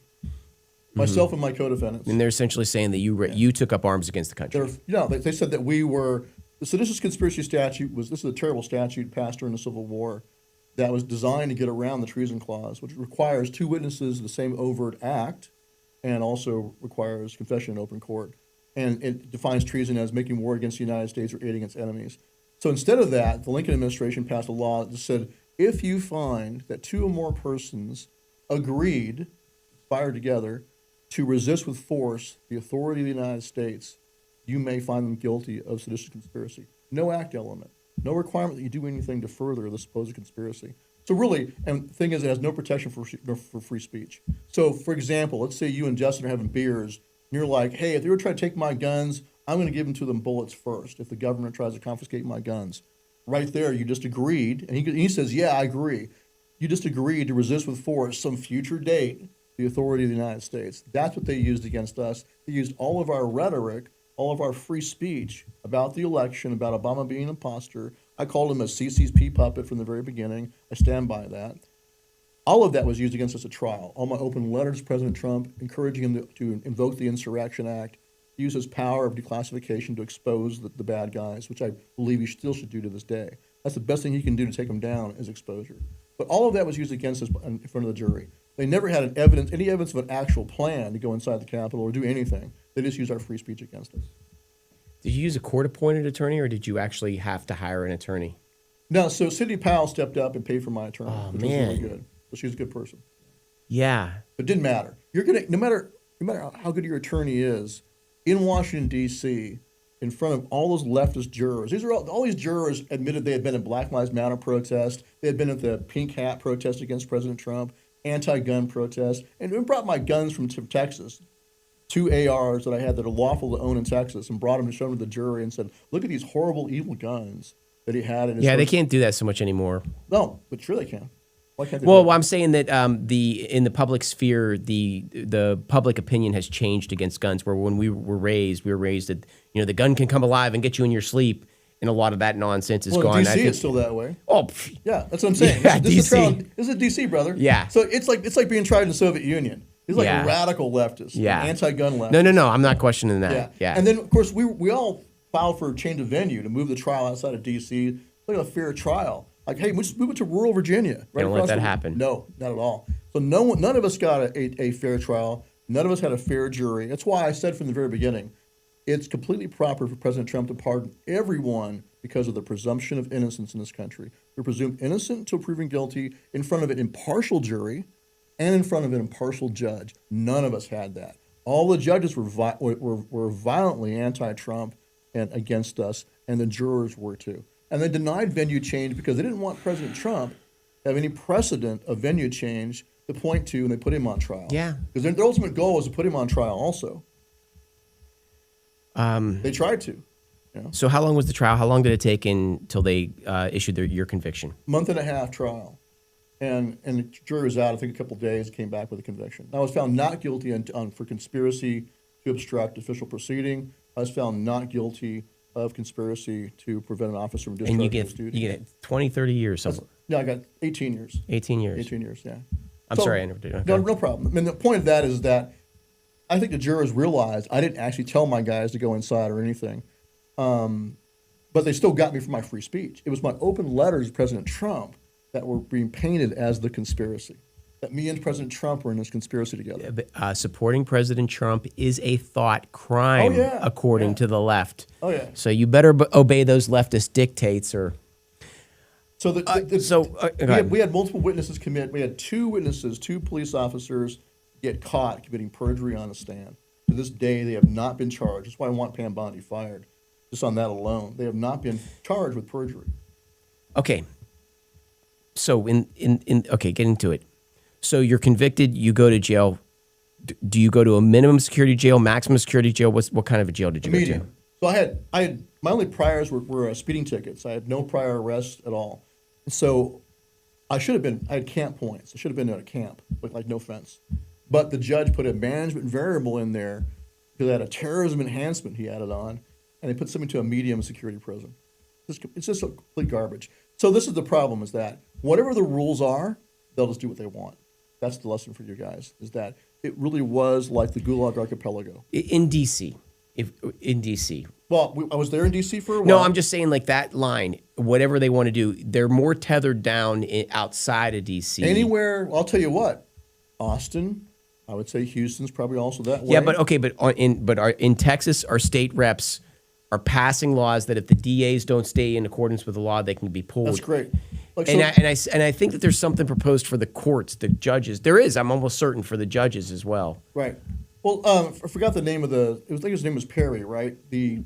Myself and my co-defendants. And they're essentially saying that you took up arms against the country. They said that we were. The seditious conspiracy statute this is a terrible statute passed during the Civil War that was designed to get around the treason clause, which requires two witnesses of the same overt act and also requires confession in open court. And it defines treason as making war against the United States or aiding against enemies. So instead of that, the Lincoln administration passed a law that said if you find that two or more persons agreed, conspired together, to resist with force the authority of the United States, you may find them guilty of seditious conspiracy. No act element. No requirement that you do anything to further the supposed conspiracy. So really, and the thing is, it has no protection for free speech. So, for example, let's say you and Justin are having beers, and you're like, hey, if they were trying to take my guns, I'm going to give them bullets first if the government tries to confiscate my guns. Right there, you just agreed, and he says, yeah, I agree. You just agreed to resist with force some future date the authority of the United States. That's what they used against us. They used all of our rhetoric, all of our free speech about the election, about Obama being an imposter. I called him a CCP puppet from the very beginning. I stand by that. All of that was used against us at trial. All my open letters to President Trump, encouraging him to invoke the Insurrection Act, use his power of declassification to expose the bad guys, which I believe he still should do to this day. That's the best thing he can do to take them down is exposure. But all of that was used against us in front of the jury. They never had any evidence of an actual plan to go inside the Capitol or do anything. They just used our free speech against us. Did you use a court-appointed attorney, or did you actually have to hire an attorney? No, so Cindy Powell stepped up and paid for my attorney, which was really good. So she was a good person. Yeah. But it didn't matter. You're gonna no matter how good your attorney is, in Washington, D.C., in front of all those leftist jurors. All these jurors admitted they had been at Black Lives Matter protest. They had been at the pink hat protest against President Trump, anti-gun protest, and brought my guns from Texas, 2 ARs that I had that are lawful to own in Texas, and brought them and showed them to the jury and said, look at these horrible, evil guns that he had. In his they can't do that so much anymore. No, but sure they can. Why can't they well, do that? I'm saying that in the public sphere, the public opinion has changed against guns. Where when we were raised that the gun can come alive and get you in your sleep, and a lot of that nonsense is gone. In DC, it's still that way. Oh, yeah, that's what I'm saying. Yeah, this DC. This is DC, brother. Yeah. So it's like being tried in the Soviet Union. He's like a radical leftist, an anti-gun leftist. No, I'm not questioning that. Yeah. And then of course we all filed for a change of venue to move the trial outside of DC. Look at a fair trial. Like, hey, we just move it to rural Virginia. Right, don't let that happen. No, not at all. So none of us got a fair trial. None of us had a fair jury. That's why I said from the very beginning, it's completely proper for President Trump to pardon everyone because of the presumption of innocence in this country. You're presumed innocent until proven guilty in front of an impartial jury and in front of an impartial judge. None of us had that. All the judges were violently anti-Trump and against us, and the jurors were too. And they denied venue change because they didn't want President Trump to have any precedent of venue change to point to, and they put him on trial. Yeah. Because their ultimate goal was to put him on trial also. They tried to. So how long was the trial? How long did it take until they issued your conviction? Month and a half trial. And the jury was out, I think, a couple of days, came back with a conviction. I was found not guilty for conspiracy to obstruct official proceeding. I was found not guilty of conspiracy to prevent an officer from discharging his duty. You get 20, 30 years. Yeah, I got 18 years. 18 years. 18 years, yeah. I'm sorry, I never did. Okay. No problem. I mean, the point of that is that I think the jurors realized I didn't actually tell my guys to go inside or anything. But they still got me for my free speech. It was my open letters to President Trump that were being painted as the conspiracy. That me and President Trump were in this conspiracy together. Supporting President Trump is a thought crime, according to the left. Oh, yeah. So you better obey those leftist dictates or... So we had multiple witnesses commit. We had two witnesses, two police officers get caught committing perjury on the stand. To this day, they have not been charged. That's why I want Pam Bondi fired. Just on that alone, they have not been charged with perjury. Okay. So get into it. So you're convicted. You go to jail. Do you go to a minimum security jail, maximum security jail? What kind of a jail did you go to? So I had my only priors were speeding tickets. I had no prior arrests at all. So I had camp points. I should have been at a camp, but like no offense. But the judge put a management variable in there because I had a terrorism enhancement he added on, and they put something to a medium security prison. It's just complete garbage. So this is the problem: is that whatever the rules are, they'll just do what they want. That's the lesson for you guys: is that it really was like the Gulag Archipelago in D.C. In D.C. Well, I was there in D.C. for a while. No, I'm just saying, like, that line, whatever they want to do, they're more tethered down outside of D.C. Anywhere, I'll tell you what, Austin, I would say Houston's probably also that way. Yeah, but in Texas, our state reps are passing laws that if the DAs don't stay in accordance with the law, they can be pulled. That's great. I think that there's something proposed for the courts, the judges. There is, I'm almost certain, for the judges as well. Right. Well, I forgot the name of I think his name was Perry, right? The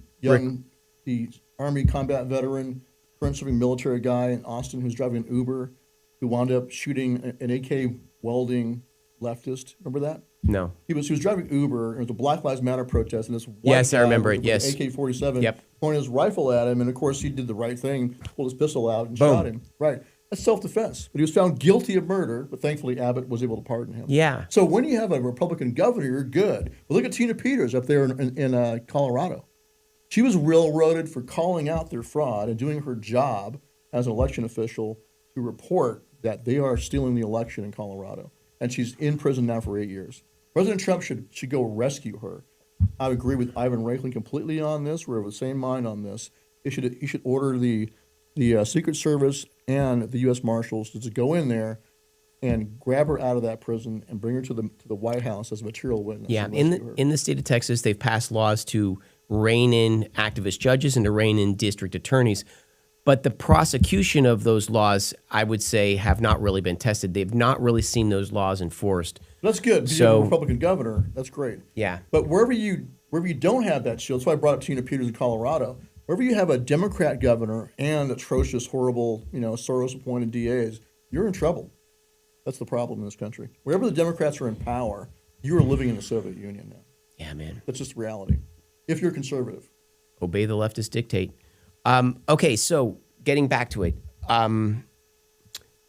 Army combat veteran, current serving military guy in Austin who's driving an Uber, who wound up shooting an AK welding leftist. Remember that? No. He was driving Uber. It was a Black Lives Matter protest, and this white yes, guy I remember it. with Yes, AK-47 pointed his rifle at him, and of course he did the right thing, pulled his pistol out and Boom. shot him. Right. That's self-defense. But he was found guilty of murder, but thankfully Abbott was able to pardon him. Yeah. So when you have a Republican governor, you're good. But look at Tina Peters up there in Colorado. She was railroaded for calling out their fraud and doing her job as an election official to report that they are stealing the election in Colorado. And she's in prison now for 8 years. President Trump should go rescue her. I agree with Ivan Raiklin completely on this. We're of the same mind on this. He should order the Secret Service and the U.S. Marshals to go in there and grab her out of that prison and bring her to the White House as a material witness. Yeah, in the state of Texas, they've passed laws to rein in activist judges and to rein in district attorneys. But the prosecution of those laws, I would say, have not really been tested. They've not really seen those laws enforced. That's good. So, you have a Republican governor. That's great. Yeah. But wherever you don't have that shield, that's why I brought up Tina Peters in Colorado. Wherever you have a Democrat governor and atrocious, horrible, Soros-appointed DAs, you're in trouble. That's the problem in this country. Wherever the Democrats are in power, you are living in the Soviet Union now. Yeah, man. That's just reality. If you're conservative. Obey the leftist dictate. Okay, so getting back to it. All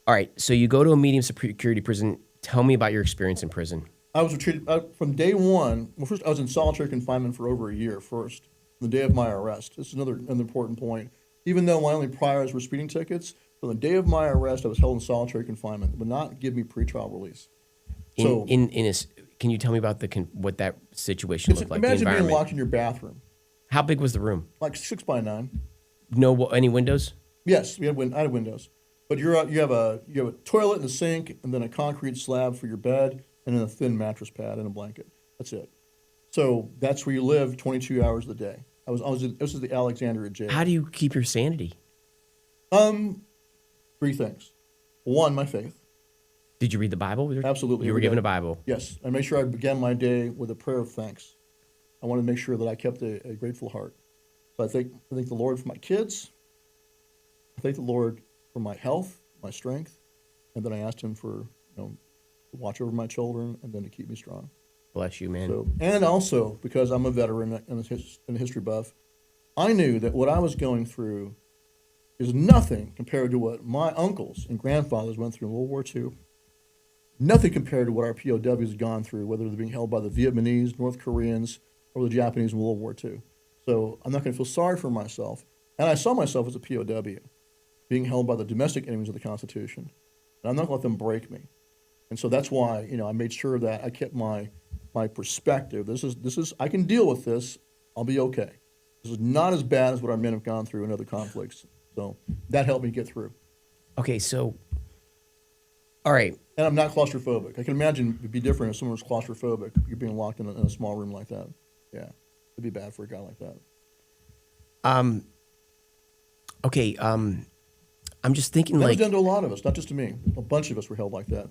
right, so you go to a medium security prison. Tell me about your experience in prison. I was treated from day one. Well, first, I was in solitary confinement for over a year first. The day of my arrest. This is another important point. Even though my only priors were speeding tickets, from the day of my arrest, I was held in solitary confinement. It would not give me pretrial release. Can you tell me about what that situation looked like? Imagine being locked in your bathroom. How big was the room? Like 6 by 9. No, any windows? Yes, I had windows. But you have a toilet and a sink, and then a concrete slab for your bed, and then a thin mattress pad and a blanket. That's it. So that's where you live 22 hours a day. This is the Alexandria jail. How do you keep your sanity? Three things. One, my faith. Did you read the Bible? Absolutely. You were every given day. a Bible. Yes. I made sure I began my day with a prayer of thanks. I wanted to make sure that I kept a grateful heart. So I thank the Lord for my kids. I thank the Lord for my health, my strength, and then I asked Him for to watch over my children and then to keep me strong. Bless you, man. So, and also because I'm a veteran and a history buff, I knew that what I was going through is nothing compared to what my uncles and grandfathers went through in World War II. Nothing compared to what our POWs had gone through, whether they're being held by the Vietnamese, North Koreans, or the Japanese in World War II. So I'm not going to feel sorry for myself. And I saw myself as a POW, being held by the domestic enemies of the Constitution. And I'm not going to let them break me. And so that's why, I made sure that I kept my perspective. This is I can deal with this. I'll be okay. This is not as bad as what our men have gone through in other conflicts. So that helped me get through. Okay, so, all right. And I'm not claustrophobic. I can imagine it'd be different if someone was claustrophobic. You're being locked in a small room like that. Yeah, it'd be bad for a guy like that. Okay, I'm just thinking That like... was done to a lot of us, not just to me. A bunch of us were held like that.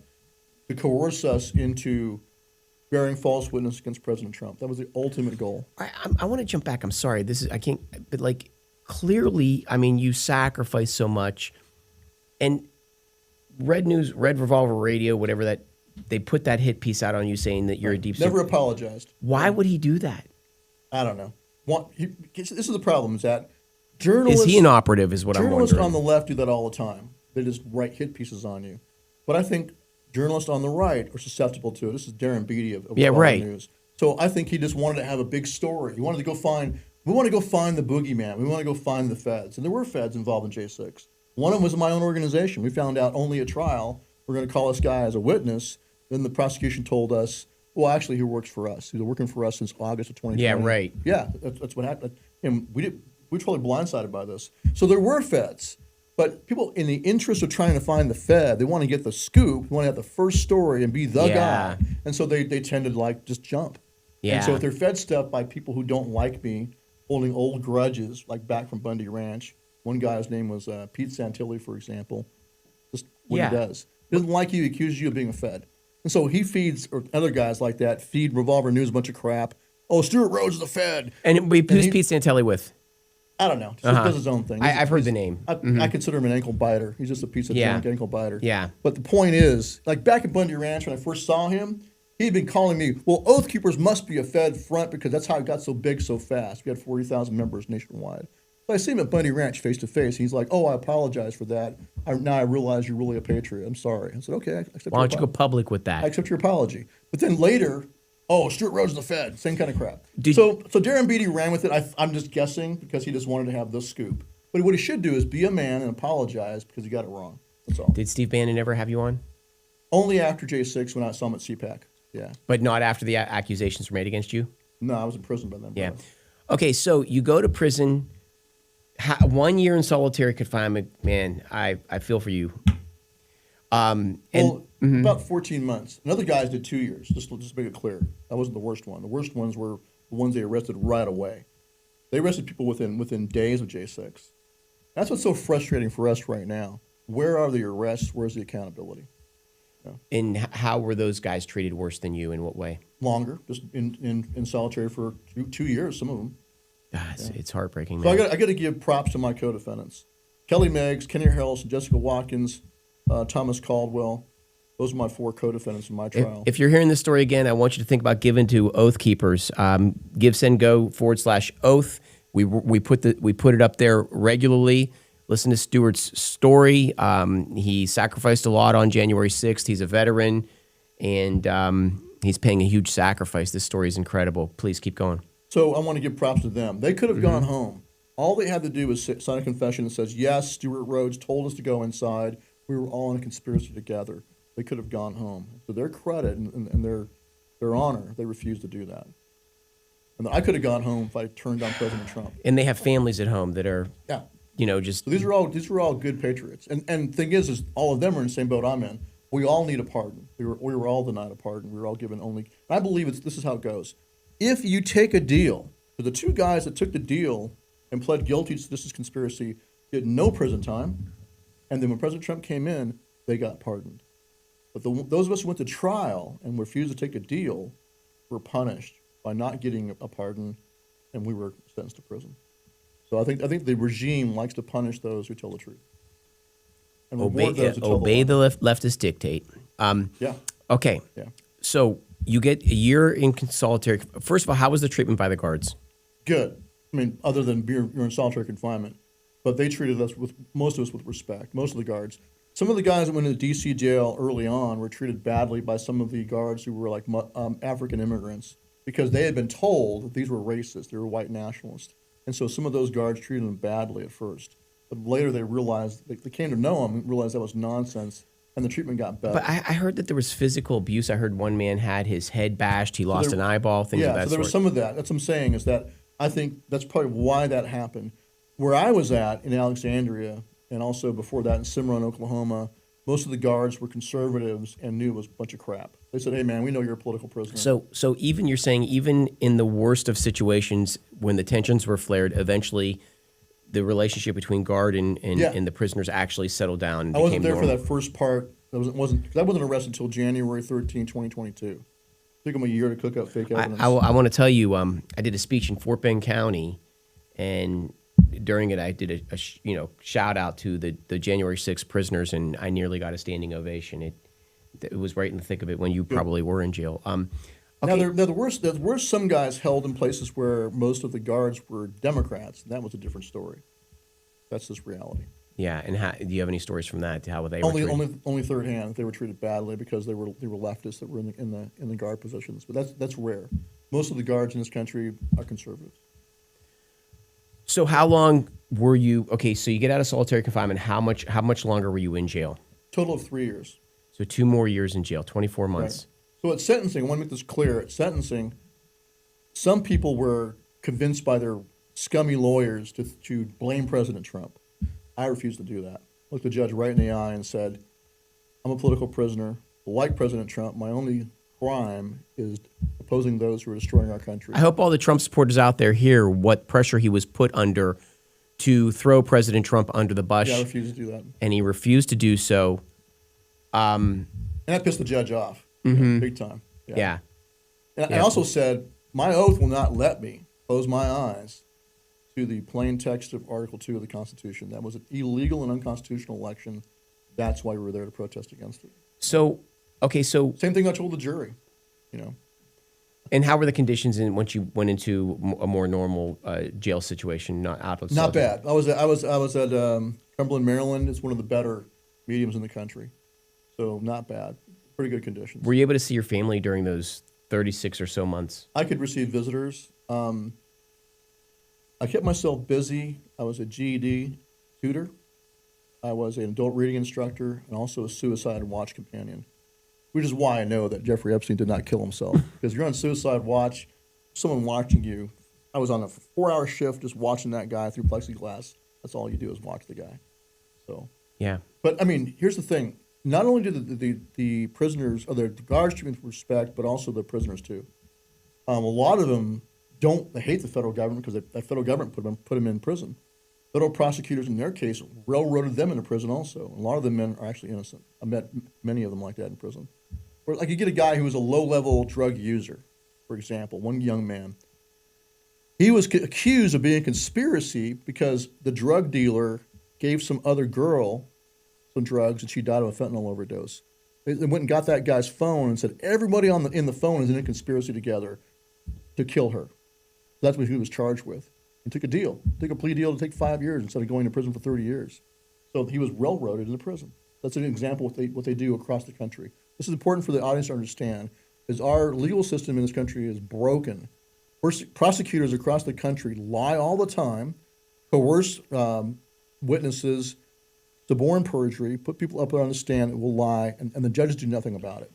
To coerce us into bearing false witness against President Trump. That was the ultimate goal. I want to jump back. I'm sorry. I can't, but like, clearly, you sacrifice so much. And Red Revolver Radio, whatever that, they put that hit piece out on you saying that you're a deep... Never apologized. Why would he do that? I don't know. This is the problem, is that journalists... Is he an operative is what I'm wondering. Journalists on the left do that all the time. They just write hit pieces on you. But I think journalists on the right are susceptible to it. This is Darren Beattie of right. News. So I think he just wanted to have a big story. He wanted to go find... We want to go find the boogeyman. We want to go find the feds. And there were feds involved in J6. One of them was in my own organization. We found out only at trial. We're going to call this guy as a witness. Then the prosecution told us, well, actually, he works for us. He's been working for us since August of 2020. Yeah, right. Yeah, that's what happened. And we were totally blindsided by this. So there were feds. But people, in the interest of trying to find the Fed, they want to get the scoop, they want to have the first story and be the guy. And so they tend to just jump. Yeah. And so if they're fed stuff by people who don't like me, holding old grudges, like back from Bundy Ranch. One guy's name was Pete Santilli, for example. Just what he does. He doesn't like you, he accuses you of being a Fed. And so he feeds, or other guys like that, feed Revolver News a bunch of crap. Oh, Stewart Rhodes is a Fed. And who's Pete Santilli with? I don't know. He does his own thing. I've heard the name. I consider him an ankle biter. He's just a piece of junk ankle biter. Yeah. But the point is, like back at Bundy Ranch when I first saw him, he'd been calling me, well, Oath Keepers must be a Fed front because that's how it got so big so fast. We had 40,000 members nationwide. So I see him at Bundy Ranch face to face. He's like, oh, I apologize for that. Now I realize you're really a patriot. I'm sorry. I said, okay, I accept Why don't you go public with that? I accept your apology. But then later, oh, Stewart Rhodes is the Fed. Same kind of crap. So Darren Beattie ran with it. I'm just guessing because he just wanted to have the scoop. But what he should do is be a man and apologize because he got it wrong. That's all. Did Steve Bannon ever have you on? Only after J6 when I saw him at CPAC. Yeah. But not after the accusations were made against you? No, I was in prison by then. Yeah. Okay, so you go to prison. 1 year in solitary confinement, man, I feel for you. About 14 months. And other guys did 2 years. Just to make it clear. That wasn't the worst one. The worst ones were the ones they arrested right away. They arrested people within days of J6. That's what's so frustrating for us right now. Where are the arrests? Where's the accountability? And how were those guys treated worse than you? In what way? Longer, just in solitary for 2 years, some of them. It's heartbreaking, So man. I got to give props to my co-defendants. Kelly Meggs, Kenny Harrelson, Jessica Watkins, Thomas Caldwell. Those are my 4 co-defendants in my trial. If you're hearing this story again, I want you to think about giving to Oath Keepers. GiveSendGo/Oath. We put it up there regularly. Listen to Stewart's story. He sacrificed a lot on January 6th. He's a veteran, and he's paying a huge sacrifice. This story is incredible. Please keep going. So I want to give props to them. They could have gone home. All they had to do was sign a confession that says, yes, Stewart Rhodes told us to go inside. We were all in a conspiracy together. They could have gone home. To their credit and their honor, they refused to do that. And I could have gone home if I turned on President Trump. And they have families at home that are... Yeah. just So these are all good patriots. And thing is all of them are in the same boat I'm in. We all need a pardon. We were all denied a pardon. We were all given only. I believe this is how it goes. If you take a deal, so the two guys that took the deal and pled guilty to this conspiracy did no prison time, and then when President Trump came in, they got pardoned. But those of us who went to trial and refused to take a deal were punished by not getting a pardon, and we were sentenced to prison. So I think the regime likes to punish those who tell the truth. And obey reward those who tell the lie. leftist dictate. Yeah. Okay. Yeah. So you get a year in solitary. First of all, how was the treatment by the guards? Good. I mean, other than you're in solitary confinement, but they treated us most of us with respect. Most of the guards. Some of the guys that went into D.C. jail early on were treated badly by some of the guards who were like African immigrants because they had been told that these were racist. They were white nationalists, and so some of those guards treated them badly at first. But later they realized they came to know him and realized that was nonsense, and the treatment got better. But I heard that there was physical abuse. I heard one man had his head bashed. He lost an eyeball. Things of that so there was sort. some of that. That's what I'm saying is that I think that's probably why that happened. Where I was at in Alexandria, and also before that in Cimarron, Oklahoma, most of the guards were conservatives and knew it was a bunch of crap. They said, "Hey, man, we know you're a political prisoner." So even you're saying even in the worst of situations when the tensions were flared, eventually the relationship between guard and the prisoners actually settled down. And I wasn't there normal. for that first part. I wasn't arrested until January 13, 2022. It took them a year to cook up fake evidence. I want to tell you, I did a speech in Fort Bend County, and during it, I did a shout out to the January 6th prisoners, and I nearly got a standing ovation. It was right in the thick of it when you probably were in jail. Okay. Now, there were some guys held in places where most of the guards were Democrats, and that was a different story. That's just reality. Yeah, and do you have any stories from that? How they were treated? Only third hand. They were treated badly because they were leftists that were in the guard positions. But that's rare. Most of the guards in this country are conservatives. So how long were you? Okay, so you get out of solitary confinement. How much longer were you in jail? Total of 3 years. So 2 more years in jail, 24 months. Right. So at sentencing, I want to make this clear. At sentencing, some people were convinced by their scummy lawyers to blame President Trump. I refused to do that. Looked the judge right in the eye and said, "I'm a political prisoner. Like President Trump, my only crime is opposing those who are destroying our country." I hope all the Trump supporters out there hear what pressure he was put under to throw President Trump under the bus. Yeah, I refused to do that. And he refused to do so. And that pissed the judge off, big time. Yeah. And I also said, my oath will not let me close my eyes to the plain text of Article 2 of the Constitution. That was an illegal and unconstitutional election. That's why we were there to protest against it. So Same thing I told the jury, And how were the conditions once you went into a more normal jail situation, not out of Not bad. I was at Cumberland, Maryland. It's one of the better mediums in the country. So not bad. Pretty good conditions. Were you able to see your family during those 36 or so months? I could receive visitors. I kept myself busy. I was a GED tutor. I was an adult reading instructor and also a suicide watch companion, which is why I know that Jeffrey Epstein did not kill himself. Because you're on suicide watch, someone watching you. I was on a 4-hour shift just watching that guy through plexiglass. That's all you do is watch the guy. So Yeah. But I mean, here's the thing. Not only do the prisoners or the guards treat with respect, but also the prisoners too. A lot of them they hate the federal government because the federal government put them in prison. Federal prosecutors in their case railroaded them into prison also. A lot of the men are actually innocent. I met many of them like that in prison. Or like you get a guy who was a low-level drug user, for example, one young man. He was accused of being a conspiracy because the drug dealer gave some other girl some drugs and she died of a fentanyl overdose. They went and got that guy's phone and said, everybody in the phone is in a conspiracy together to kill her. That's what he was charged with. He took a plea deal to take 5 years instead of going to prison for 30 years. So he was railroaded into prison. That's an example of what they do across the country. This is important for the audience to understand, is our legal system in this country is broken. Prosecutors across the country lie all the time, coerce witnesses, suborn perjury, put people up there on the stand that will lie, and the judges do nothing about it.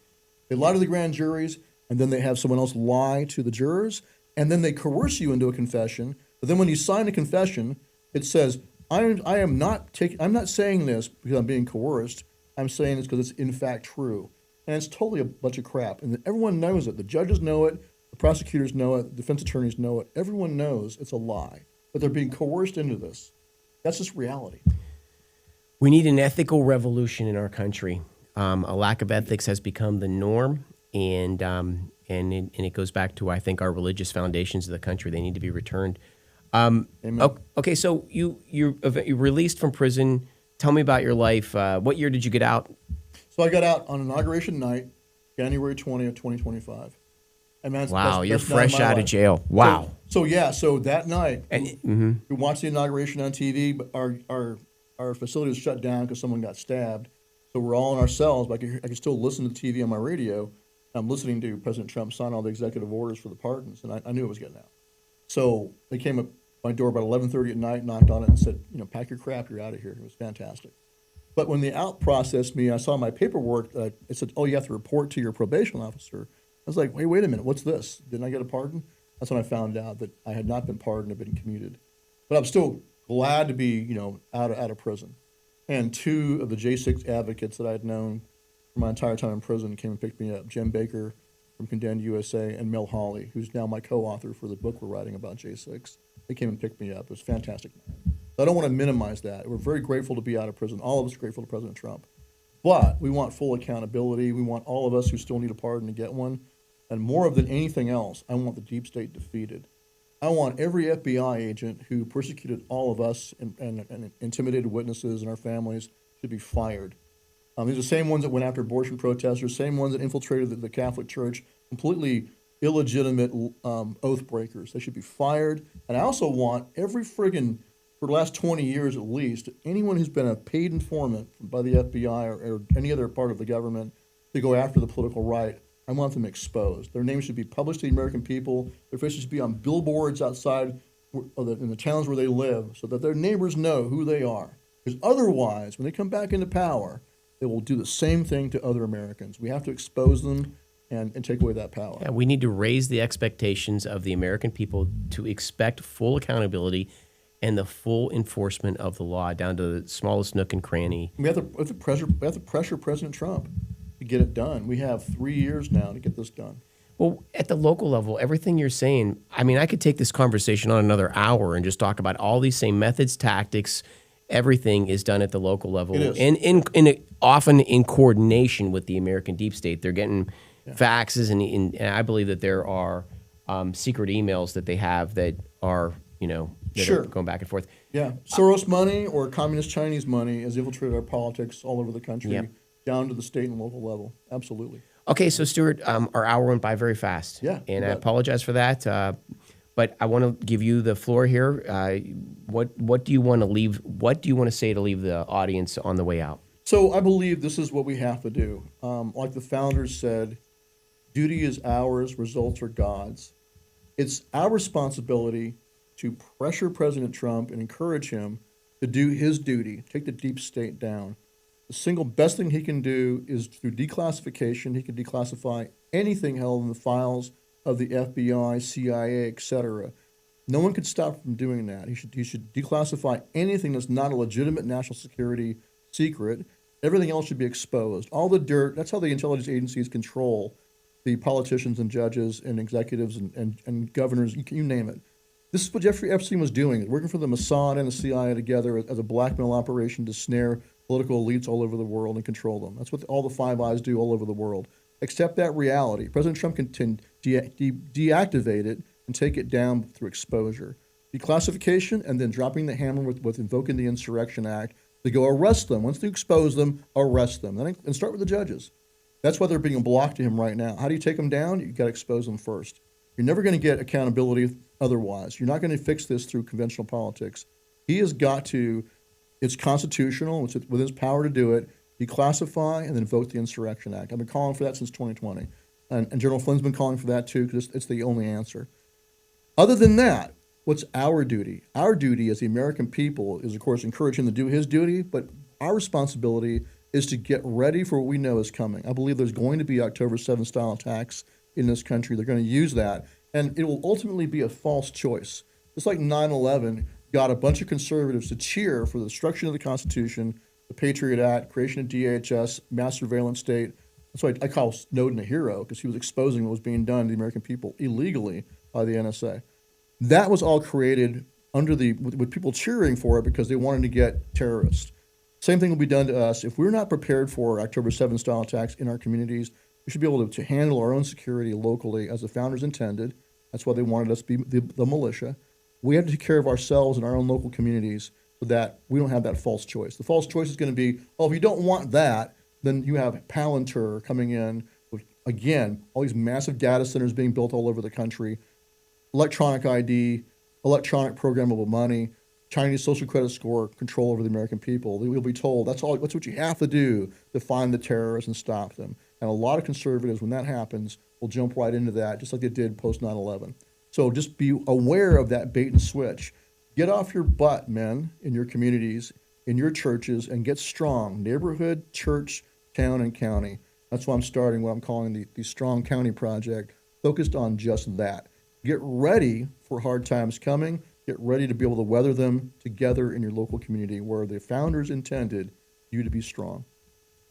They lie to the grand juries, and then they have someone else lie to the jurors, and then they coerce you into a confession. But then when you sign a confession, it says, I am not taking. I'm not saying this because I'm being coerced. I'm saying this because it's in fact true, and it's totally a bunch of crap. And everyone knows it. The judges know it. The prosecutors know it. The defense attorneys know it. Everyone knows it's a lie, but they're being coerced into this. That's just reality. We need an ethical revolution in our country. A lack of ethics has become the norm, and it goes back to, I think, our religious foundations of the country. They need to be returned. Amen. Okay, so you're released from prison. Tell me about your life. What year did you get out? So I got out on inauguration night, January 20th, 2025. And Wow, you're that's night of fresh my out of life. jail. Wow. So that night, And we watched the inauguration on TV, but our facility was shut down because someone got stabbed. So we're all in our cells, but I could still listen to TV on my radio. I'm listening to President Trump sign all the executive orders for the pardons, and I knew it was getting out. So they came up my door about 11:30 at night, knocked on it, and said, pack your crap, you're out of here. It was fantastic. But when they out processed me, I saw my paperwork. It said, you have to report to your probation officer. I was like, wait a minute, what's this? Didn't I get a pardon? That's when I found out that I had not been pardoned, I'd been commuted. But I'm still glad to be, out of prison. And two of the J6 advocates that I had known for my entire time in prison came and picked me up. Jim Baker from Condemned USA and Mel Hawley, who's now my co-author for the book we're writing about J6. They came and picked me up. It was fantastic. So I don't want to minimize that. We're very grateful to be out of prison. All of us are grateful to President Trump. But we want full accountability. We want all of us who still need a pardon to get one. And more than anything else, I want the deep state defeated. I want every FBI agent who persecuted all of us and intimidated witnesses and our families to be fired. These are the same ones that went after abortion protesters, same ones that infiltrated the Catholic Church, completely illegitimate oath breakers. They should be fired. And I also want every friggin', for the last 20 years at least, anyone who's been a paid informant by the FBI or any other part of the government to go after the political right, I want them exposed. Their names should be published to the American people. Their faces should be on billboards outside in the towns where they live so that their neighbors know who they are. Because otherwise, when they come back into power, they will do the same thing to other Americans. We have to expose them and take away that power. yeah, we need to raise the expectations of the American people to expect full accountability and the full enforcement of the law down to the smallest nook and cranny. We have to pressure President Trump to get it done. We have 3 years now to get this done. Well, at the local level, everything you're saying, I mean, I could take this conversation on another hour and just talk about all these same methods, tactics. Everything is done at the local level, It is. and often in coordination with the American deep state. They're getting faxes, and I believe that there are secret emails that they have that are, that Sure. are going back and forth. Yeah, Soros money or communist Chinese money has infiltrated our politics all over the country, Yeah. down to the state and local level. Absolutely. Okay, so Stewart, our hour went by very fast. Yeah, and you I bet. apologize for that. But I want to give you the floor here. What do you want to leave? What do you want to say to leave the audience on the way out? So I believe this is what we have to do. Like the founders said, duty is ours, results are God's. It's our responsibility to pressure President Trump and encourage him to do his duty, take the deep state down. The single best thing he can do is through declassification. He can declassify anything held in the files of the FBI, CIA, etc. No one could stop him from doing that. He should declassify anything that's not a legitimate national security secret. Everything else should be exposed. All the dirt, that's how the intelligence agencies control the politicians and judges and executives and governors, you name it. This is what Jeffrey Epstein was doing, working for the Mossad and the CIA together as a blackmail operation to snare political elites all over the world and control them. That's what all the Five Eyes do all over the world. Accept that reality. President Trump can deactivate it and take it down through exposure. Declassification and then dropping the hammer with invoking the Insurrection Act to go arrest them. Once you expose them, arrest them. And start with the judges. That's why they're being blocked to him right now. How do you take them down? You've got to expose them first. You're never going to get accountability otherwise. You're not going to fix this through conventional politics. He has got to, it's constitutional, it's within his power to do it, declassify and then invoke the Insurrection Act. I've been calling for that since 2020. And General Flynn's been calling for that too because it's the only answer. Other than that, what's our duty? Our duty as the American people is, of course, encourage him to do his duty, but our responsibility is to get ready for what we know is coming. I believe there's going to be October 7th style attacks in this country. They're going to use that, and it will ultimately be a false choice. Just like 9/11, got a bunch of conservatives to cheer for the destruction of the Constitution, the Patriot Act, creation of DHS, mass surveillance state. That's why I call Snowden a hero, because he was exposing what was being done to the American people illegally by the NSA. That was all created with people cheering for it because they wanted to get terrorists. Same thing will be done to us. If we're not prepared for October 7th style attacks in our communities, we should be able to handle our own security locally as the founders intended. That's why they wanted us to be the militia. We have to take care of ourselves and our own local communities so that we don't have that false choice. The false choice is going to be, if you don't want that, then you have Palantir coming in with, again, all these massive data centers being built all over the country, electronic ID, electronic programmable money, Chinese social credit score, control over the American people. We'll be told that's what you have to do to find the terrorists and stop them. And a lot of conservatives, when that happens, will jump right into that, just like they did post 9/11. So just be aware of that bait and switch. Get off your butt, men, in your communities, in your churches, and get strong. Neighborhood, church, town, and county. That's why I'm starting what I'm calling the Strong County Project, focused on just that. Get ready for hard times coming. Get ready to be able to weather them together in your local community where the founders intended you to be strong.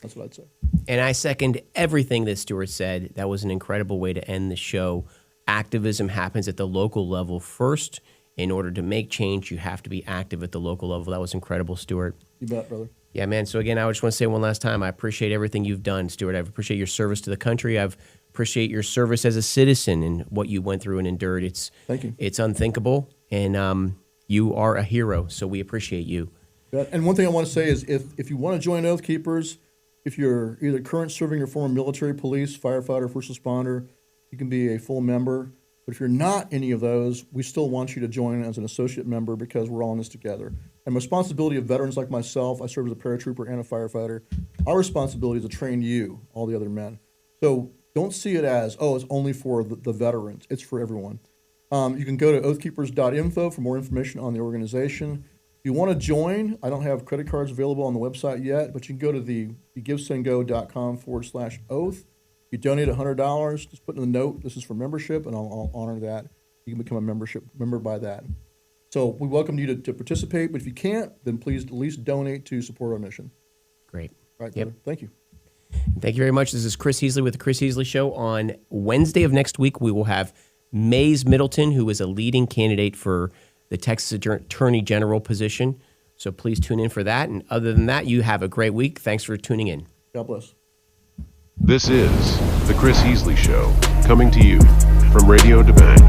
That's what I'd say. And I second everything that Stewart said. That was an incredible way to end the show. Activism happens at the local level first. In order to make change, you have to be active at the local level. That was incredible, Stewart. You bet, brother. Yeah, man. So again, I just want to say one last time, I appreciate everything you've done, Stewart. I appreciate your service to the country. I appreciate your service as a citizen and what you went through and endured. Thank you. It's unthinkable, and you are a hero. So we appreciate you. Yeah. And one thing I want to say is, if you want to join Oath Keepers, if you're either current serving or former military, police, firefighter, first responder, you can be a full member. But if you're not any of those, we still want you to join as an associate member because we're all in this together. And responsibility of veterans like myself, I serve as a paratrooper and a firefighter. Our responsibility is to train you, all the other men. So don't see it as, it's only for the veterans. It's for everyone. You can go to oathkeepers.info for more information on the organization. If you want to join, I don't have credit cards available on the website yet, but you can go to the givesendgo.com/oath. You donate $100, just put in the note, this is for membership, and I'll honor that. You can become a member by that. So we welcome you to participate, but if you can't, then please at least donate to support our mission. Great. All right, Yep. brother. Thank you. Thank you very much. This is Chris Heasley with the Chris Heasley Show. On Wednesday of next week, we will have Mays Middleton, who is a leading candidate for the Texas Attorney General position. So please tune in for that. And other than that, you have a great week. Thanks for tuning in. God bless. This is The Chris Heasley Show, coming to you from Radiodabang,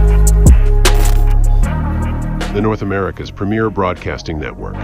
the North America's premier broadcasting network.